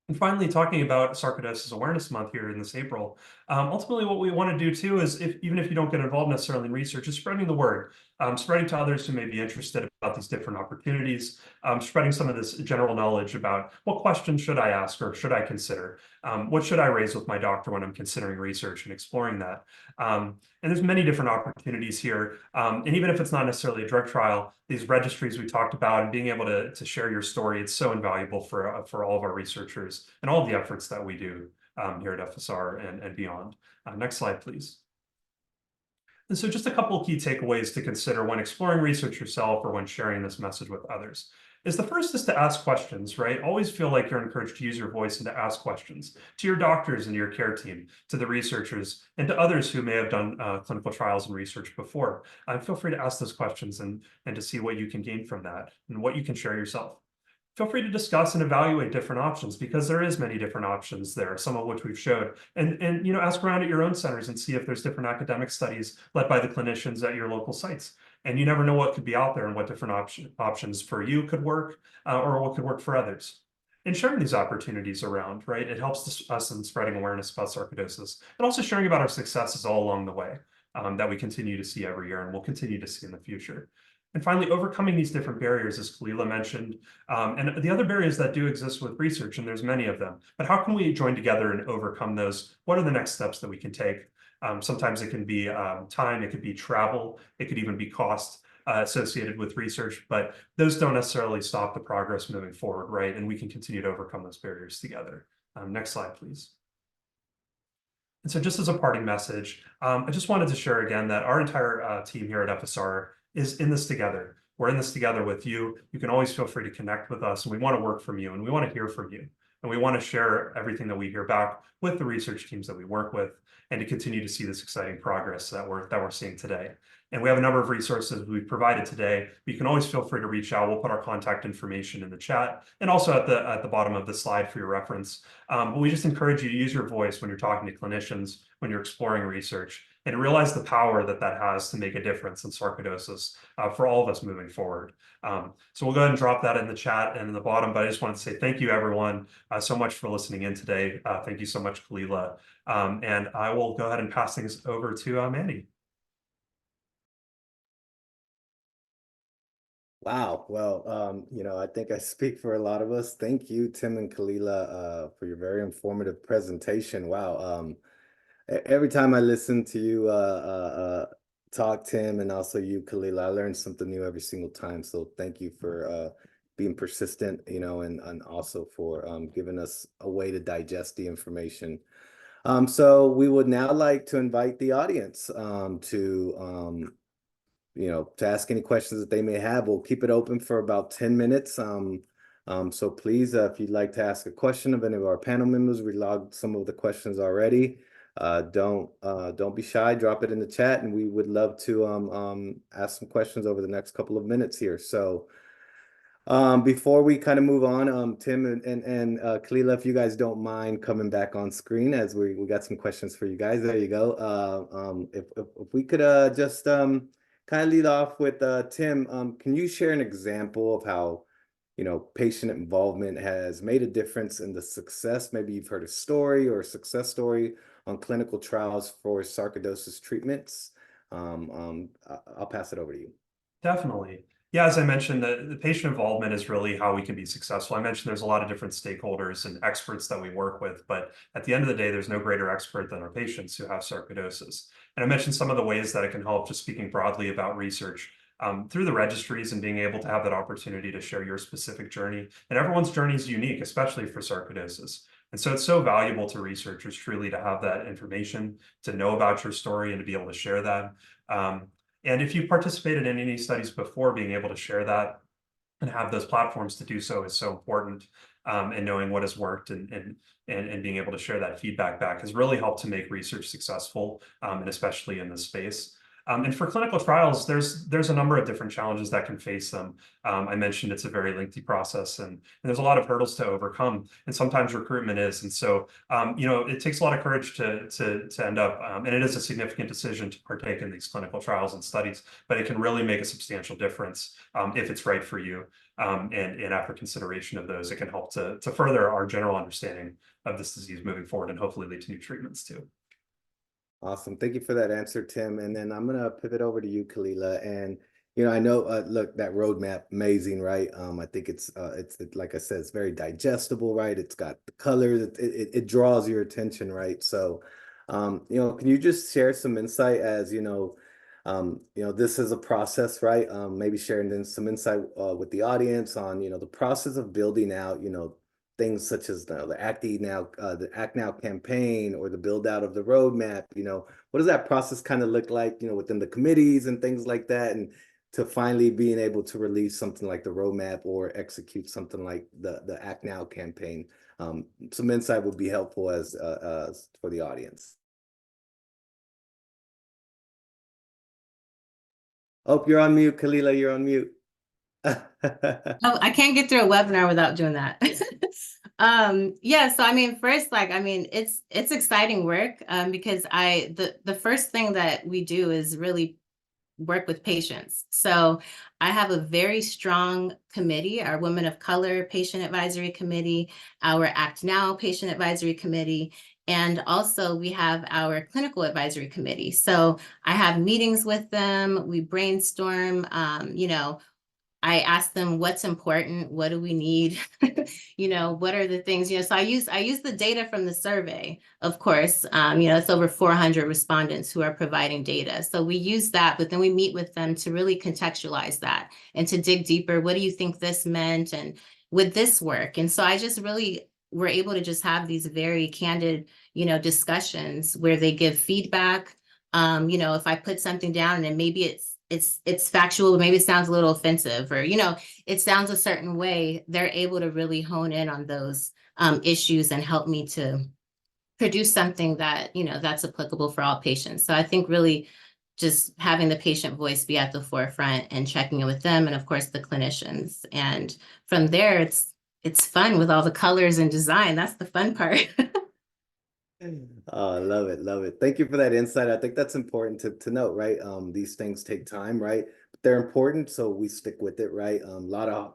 And finally, talking about Sarcoidosis Awareness Month here in this April, ultimately what we want to do too is, even if you don't get involved necessarily in research, is spreading the word, spreading to others who may be interested about these different opportunities, spreading some of this general knowledge about what questions should I ask or should I consider, what should I raise with my doctor when I'm considering research and exploring that. And there's many different opportunities here. And even if it's not necessarily a drug trial, these registries we talked about and being able to share your story, it's so invaluable for all of our researchers and all of the efforts that we do here at FSR and beyond. Next slide, please. And so just a couple of key takeaways to consider when exploring research yourself or when sharing this message with others. The first is to ask questions, right? Always feel like you're encouraged to use your voice and to ask questions to your doctors and your care team, to the researchers, and to others who may have done clinical trials and research before. Feel free to ask those questions and to see what you can gain from that and what you can share yourself. feel free to discuss and evaluate different options, because there is many different options there, some of which we've showed. And ask around at your own centers and see if there's different academic studies led by the clinicians at your local sites. And you never know what could be out there and what different options for you could work, or what could work for others. And sharing these opportunities around, right? It helps us in spreading awareness about sarcoidosis, and also sharing about our successes all along the way, that we continue to see every year and will continue to see in the future. And finally, overcoming these different barriers, as Kalila mentioned, and the other barriers that do exist with research, and there's many of them, but how can we join together and overcome those? What are the next steps that we can take? Sometimes it can be time, it could be travel, it could even be cost associated with research, but those don't necessarily stop the progress moving forward, right? And we can continue to overcome those barriers together. Next slide, please. And so just as a parting message, I just wanted to share again that our entire team here at FSR is in this together. We're in this together with you. You can always feel free to connect with us, and we want to work from you, and we want to hear from you. And we want to share everything that we hear back with the research teams that we work with, and to continue to see this exciting progress that we're seeing today. And we have a number of resources we've provided today, but you can always feel free to reach out. We'll put our contact information in the chat and also at the bottom of the slide for your reference. But we just encourage you to use your voice when you're talking to clinicians, when you're exploring research, and realize the power that has to make a difference in sarcoidosis for all of us moving forward. So we'll go ahead and drop that in the chat and in the bottom, but I just wanted to say thank you, everyone, so much for listening in today. Thank you so much, Kalila. And I will go ahead and pass things over to Mandy. Wow. Well, I think I speak for a lot of us. Thank you, Tim and Kalila, for your very informative presentation. Wow. Every time I listen to you talk, Tim, and also you, Kalila, I learn something new every single time. So thank you for being persistent, and also for giving us a way to digest the information. So we would now like to invite the audience to ask any questions that they may have. We'll keep it open for about 10 minutes. So please, if you'd like to ask a question of any of our panel members, we logged some of the questions already. Don't be shy, drop it in the chat, and we would love to ask some questions over the next couple of minutes here. So before we kind of move on, Tim and Kalila, if you guys don't mind coming back on screen, as we got some questions for you guys. There you go. If we could just kind of lead off with Tim. Can you share an example of how patient involvement has made a difference in the success? Maybe you've heard a story or a success story on clinical trials for sarcoidosis treatments. I'll pass it over to you. Definitely. Yeah, as I mentioned, the patient involvement is really how we can be successful. I mentioned there's a lot of different stakeholders and experts that we work with, but at the end of the day, there's no greater expert than our patients who have sarcoidosis. And I mentioned some of the ways that it can help, just speaking broadly about research, through the registries and being able to have that opportunity to share your specific journey. And everyone's journey is unique, especially for sarcoidosis. And so it's so valuable to researchers truly to have that information, to know about your story and to be able to share that. And if you participated in any studies before, being able to share that and have those platforms to do so is so important. And knowing what has worked and being able to share that feedback back has really helped to make research successful, and especially in this space. And for clinical trials, there's a number of different challenges that can face them. I mentioned it's a very lengthy process, and there's a lot of hurdles to overcome, and sometimes recruitment is. And so, it takes a lot of courage to end up, and it is a significant decision to partake in these clinical trials and studies, but it can really make a substantial difference if it's right for you. And after consideration of those, it can help to further our general understanding of this disease moving forward and hopefully lead to new treatments too. Awesome. Thank you for that answer, Tim. And then I'm going to pivot over to you, Kalila. And, I know, look, that roadmap, amazing, right? I think it's like I said, it's very digestible, right? It's got the colors, it draws your attention, right? So, can you just share some insight as, this is a process, right? Maybe sharing then some insight with the audience on, the process of building out, things such as the Act Now campaign or the build out of the roadmap. What does that process kind of look like, within the committees and things like that, and to finally being able to release something like the roadmap or execute something like the Act Now campaign? Some insight would be helpful as for the audience. Oh, you're on mute, Kalila. You're on mute. Oh, I can't get through a webinar without doing that. Yeah, so I mean, first, like, I mean, it's exciting work, because the first thing that we do is really work with patients. So I have a very strong committee, our Women of Color Patient Advisory Committee, our Act Now Patient Advisory Committee, and also we have our Clinical Advisory Committee. So I have meetings with them, we brainstorm, I ask them what's important, what do we need, what are the things, so I use the data from the survey, of course, it's over 400 respondents who are providing data. So we use that, but then we meet with them to really contextualize that and to dig deeper. What do you think this meant? And would this work? And so I just really were able to just have these very candid, discussions where they give feedback. If I put something down and maybe it's factual, maybe it sounds a little offensive, or it sounds a certain way, they're able to really hone in on those issues and help me to produce something that that's applicable for all patients. So I think really just having the patient voice be at the forefront and checking in with them, and of course the clinicians, and from there it's fun with all the colors and design. That's the fun part. Oh, love it, love it. Thank you for that insight. I think that's important to note, right? These things take time, right? But they're important, so we stick with it, right? A lot of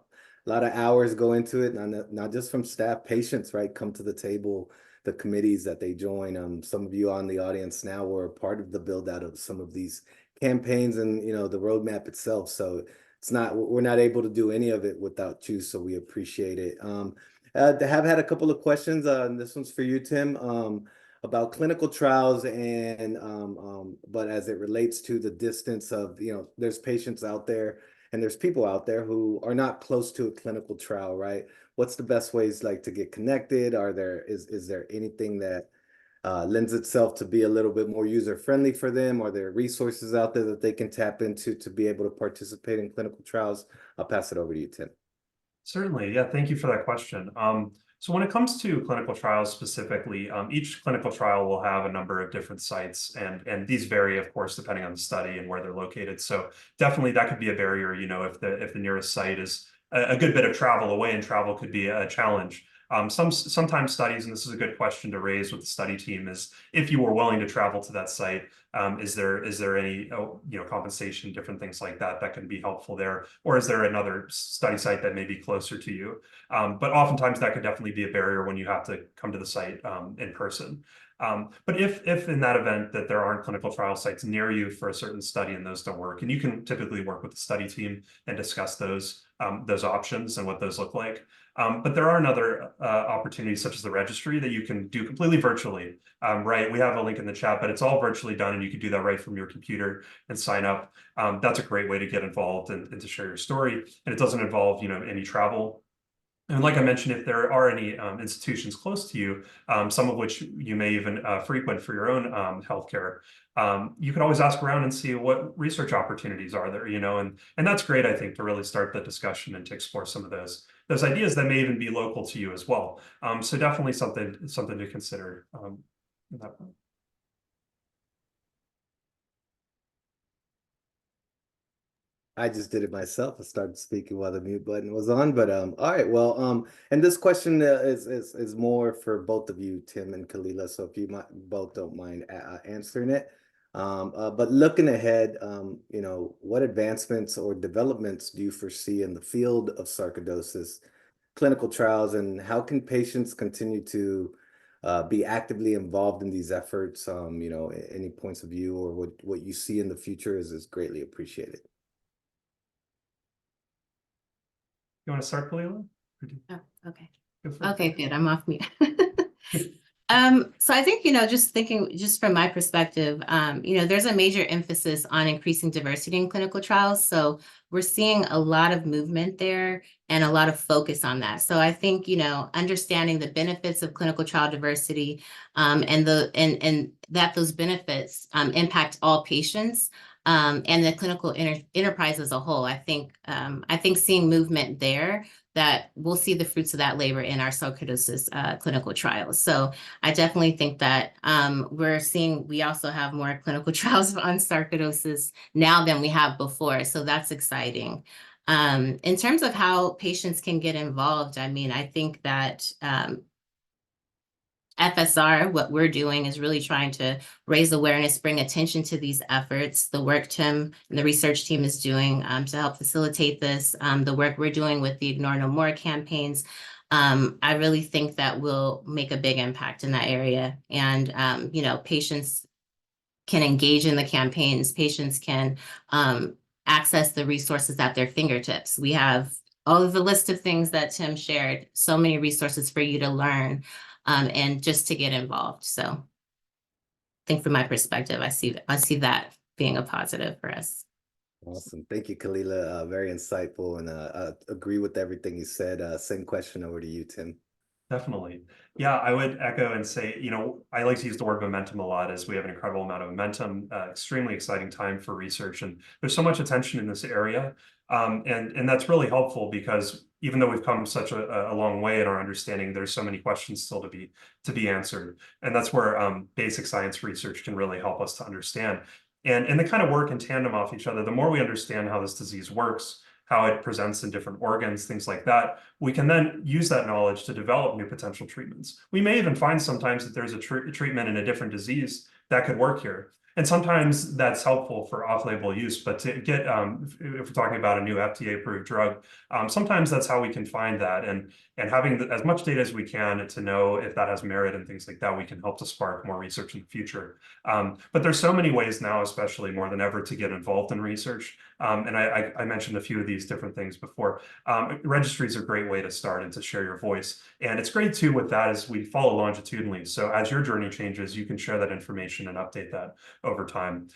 hours go into it, not just from staff, patients, right? Come to the table, the committees that they join. Some of you on the audience now were a part of the build out of some of these campaigns and the roadmap itself. So we're not able to do any of it without you, so we appreciate it. I have had a couple of questions. And this one's for you, Tim, about clinical trials but as it relates to the distance of, there's patients out there and there's people out there who are not close to a clinical trial, right? What's the best ways like to get connected? Is there anything that lends itself to be a little bit more user-friendly for them? Are there resources out there that they can tap into to be able to participate in clinical trials? I'll pass it over to you, Tim. Certainly. Yeah, thank you for that question. So when it comes to clinical trials specifically, each clinical trial will have a number of different sites, and these vary, of course, depending on the study and where they're located. So definitely that could be a barrier, if the nearest site is a good bit of travel away, and travel could be a challenge. Sometimes studies, and this is a good question to raise with the study team, is if you were willing to travel to that site, is there any compensation, different things like that can be helpful there, or is there another study site that may be closer to you? But oftentimes that could definitely be a barrier when you have to come to the site in person. But if in that event that there aren't clinical trial sites near you for a certain study and those don't work, and you can typically work with the study team and discuss those options and what those look like. But there are another opportunities such as the registry that you can do completely virtually, right? We have a link in the chat, but it's all virtually done, and you can do that right from your computer and sign up. That's a great way to get involved and to share your story, and it doesn't involve any travel. And like I mentioned, if there are any institutions close to you, some of which you may even frequent for your own healthcare, you can always ask around and see what research opportunities are there, and that's great, I think, to really start the discussion and to explore some of those ideas that may even be local to you as well. So definitely something to consider in that point. I just did it myself. I started speaking while the mute button was on, but all right. Well, and this question is more for both of you, Tim and Kalila. So if you both don't mind answering it, but looking ahead, what advancements or developments do you foresee in the field of sarcoidosis, clinical trials, and how can patients continue to be actively involved in these efforts? Any points of view or what you see in the future is greatly appreciated. You want to start, Kalila? Oh, okay. Go for it. Okay, good. I'm off mute. So I think, just thinking, just from my perspective, there's a major emphasis on increasing diversity in clinical trials. So we're seeing a lot of movement there and a lot of focus on that. So I think, understanding the benefits of clinical trial diversity and that those benefits impact all patients and the clinical enterprise as a whole. I think seeing movement there, that we'll see the fruits of that labor in our sarcoidosis clinical trials. So I definitely think that we also have more clinical trials on sarcoidosis now than we have before. So that's exciting. In terms of how patients can get involved, I mean, I think that FSR, what we're doing is really trying to raise awareness, bring attention to these efforts. The work Tim and the research team is doing to help facilitate this, the work we're doing with the Ignore No More campaigns, I really think that will make a big impact in that area. And, you know, patients can engage in the campaigns. Patients can access the resources at their fingertips. We have all of the list of things that Tim shared, so many resources for you to learn. And just to get involved. So I think from my perspective, I see that being a positive for us. Awesome. Thank you, Kalila. Very insightful, and agree with everything you said. Same question over to you, Tim. Definitely. Yeah, I would echo and say, you know, I like to use the word momentum a lot, as we have an incredible amount of momentum, extremely exciting time for research, and there's so much attention in this area. And that's really helpful, because even though we've come such a long way in our understanding, there's so many questions still to be answered. And that's where basic science research can really help us to understand. And they kind of work in tandem off each other. The more we understand how this disease works, how it presents in different organs, things like that, we can then use that knowledge to develop new potential treatments. We may even find sometimes that there's a treatment in a different disease that could work here. And sometimes that's helpful for off-label use, but to get, if we're talking about a new FDA-approved drug, sometimes that's how we can find that. And having as much data as we can to know if that has merit and things like that, we can help to spark more research in the future. But there's so many ways now, especially more than ever, to get involved in research. And I mentioned a few of these different things before. Registries are a great way to start and to share your voice. And it's great too with that is we follow longitudinally. So as your journey changes, you can share that information and update that over time.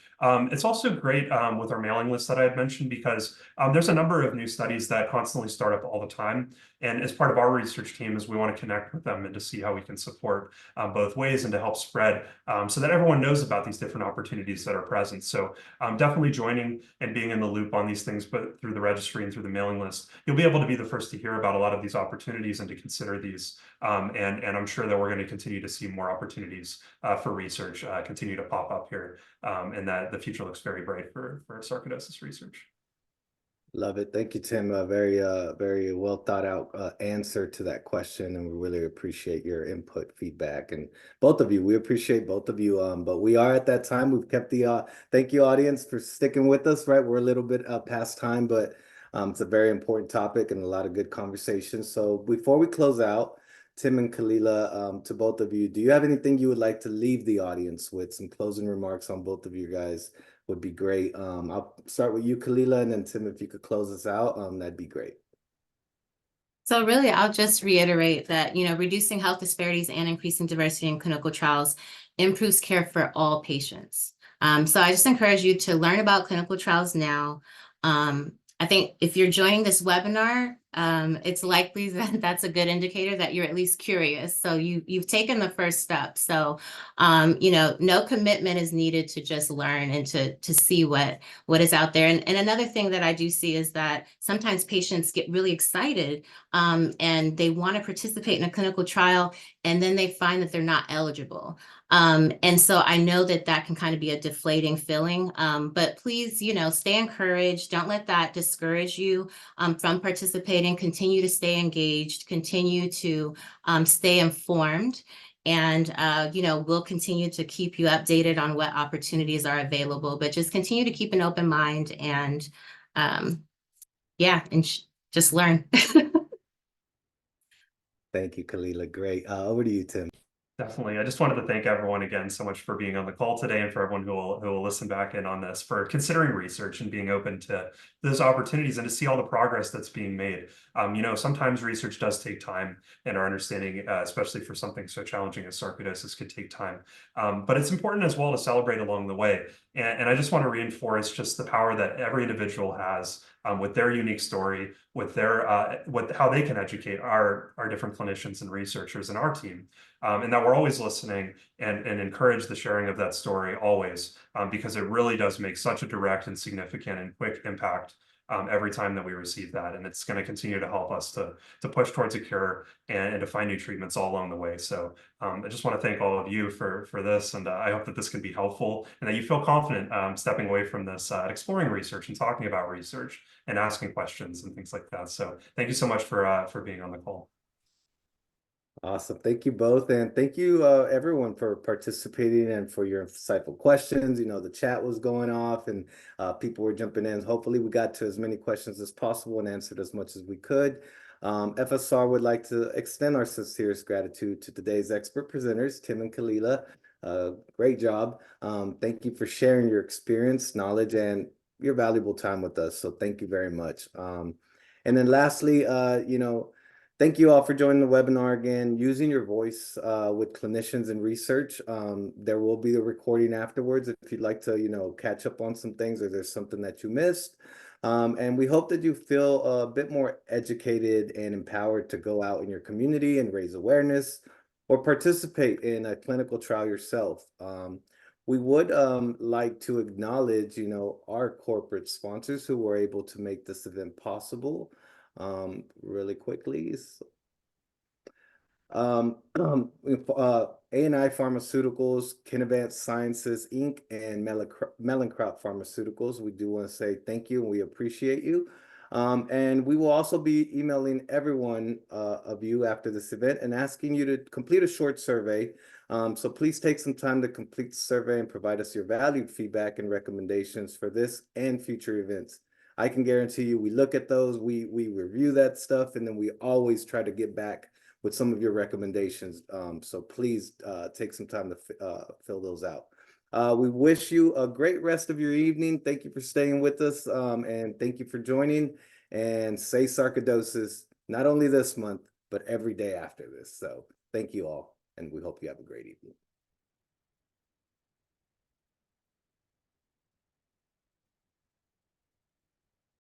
It's also great with our mailing list that I had mentioned, because there's a number of new studies that constantly start up all the time. And as part of our research team is we want to connect with them and to see how we can support both ways and to help spread so that everyone knows about these different opportunities that are present. So definitely joining and being in the loop on these things, but through the registry and through the mailing list, you'll be able to be the first to hear about a lot of these opportunities and to consider these. And I'm sure that we're going to continue to see more opportunities for research continue to pop up here, and that the future looks very bright for sarcoidosis research. Love it. Thank you, Tim. Very well thought out answer to that question, and we really appreciate your input, feedback, and both of you. We appreciate both of you. But we are at that time. We've kept the thank you, audience, for sticking with us. Right, we're a little bit past time, but it's a very important topic and a lot of good conversations. So before we close out, Tim and Kalila, to both of you, do you have anything you would like to leave the audience with? Some closing remarks on both of you guys would be great. I'll start with you, Kalila, and then Tim, if you could close us out, that'd be great. So really, I'll just reiterate that, you know, reducing health disparities and increasing diversity in clinical trials improves care for all patients. So I just encourage you to learn about clinical trials now. I think if you're joining this webinar, it's likely that that's a good indicator that you're at least curious. So you've taken the first step. So, you know, no commitment is needed to just learn and to see what is out there. And another thing that I do see is that sometimes patients get really excited and they want to participate in a clinical trial, and then they find that they're not eligible. And so I know that that can kind of be a deflating feeling, but please, you know, stay encouraged. Don't let that discourage you from participating. Continue to stay engaged, continue to stay informed. And, you know, we'll continue to keep you updated on what opportunities are available, but just continue to keep an open mind and, yeah, and just learn. Thank you, Kalila. Great. Over to you, Tim. Definitely. I just wanted to thank everyone again so much for being on the call today, and for everyone who will listen back in on this, for considering research and being open to those opportunities and to see all the progress that's being made. You know, sometimes research does take time, and our understanding, especially for something so challenging as sarcoidosis, could take time. But it's important as well to celebrate along the way. And I just want to reinforce just the power that every individual has with their unique story, with their how they can educate our different clinicians and researchers in our team, and that we're always listening and encourage the sharing of that story always, because it really does make such a direct and significant and quick impact every time that we receive that. And it's going to continue to help us to push towards a cure and to find new treatments all along the way. So I just want to thank all of you for this. And I hope that this can be helpful and that you feel confident stepping away from this, exploring research and talking about research and asking questions and things like that. So thank you so much for being on the call. Awesome. Thank you both. And thank you, everyone, for participating and for your insightful questions. You know, the chat was going off and people were jumping in. Hopefully, we got to as many questions as possible and answered as much as we could. FSR would like to extend our sincerest gratitude to today's expert presenters, Tim and Kalila. Great job. Thank you for sharing your experience, knowledge, and your valuable time with us. So thank you very much. And then lastly, you know, thank you all for joining the webinar again, using your voice with Clinicians and Research. There will be a recording afterwards if you'd like to, you know, catch up on some things or there's something that you missed. And we hope that you feel a bit more educated and empowered to go out in your community and raise awareness or participate in a clinical trial yourself. We would like to acknowledge, you know, our corporate sponsors who were able to make this event possible. Really quickly. A&I Pharmaceuticals, Kinevant Sciences, Inc., and Mellencrop Pharmaceuticals. We do want to say thank you and we appreciate you. And we will also be emailing everyone of you after this event and asking you to complete a short survey. So please take some time to complete the survey and provide us your valued feedback and recommendations for this and future events. I can guarantee you we look at those, we review that stuff, and then we always try to get back with some of your recommendations. So please take some time to fill those out. We wish you a great rest of your evening. Thank you for staying with us, and thank you for joining. And say sarcoidosis, not only this month, but every day after this. So thank you all, and we hope you have a great evening.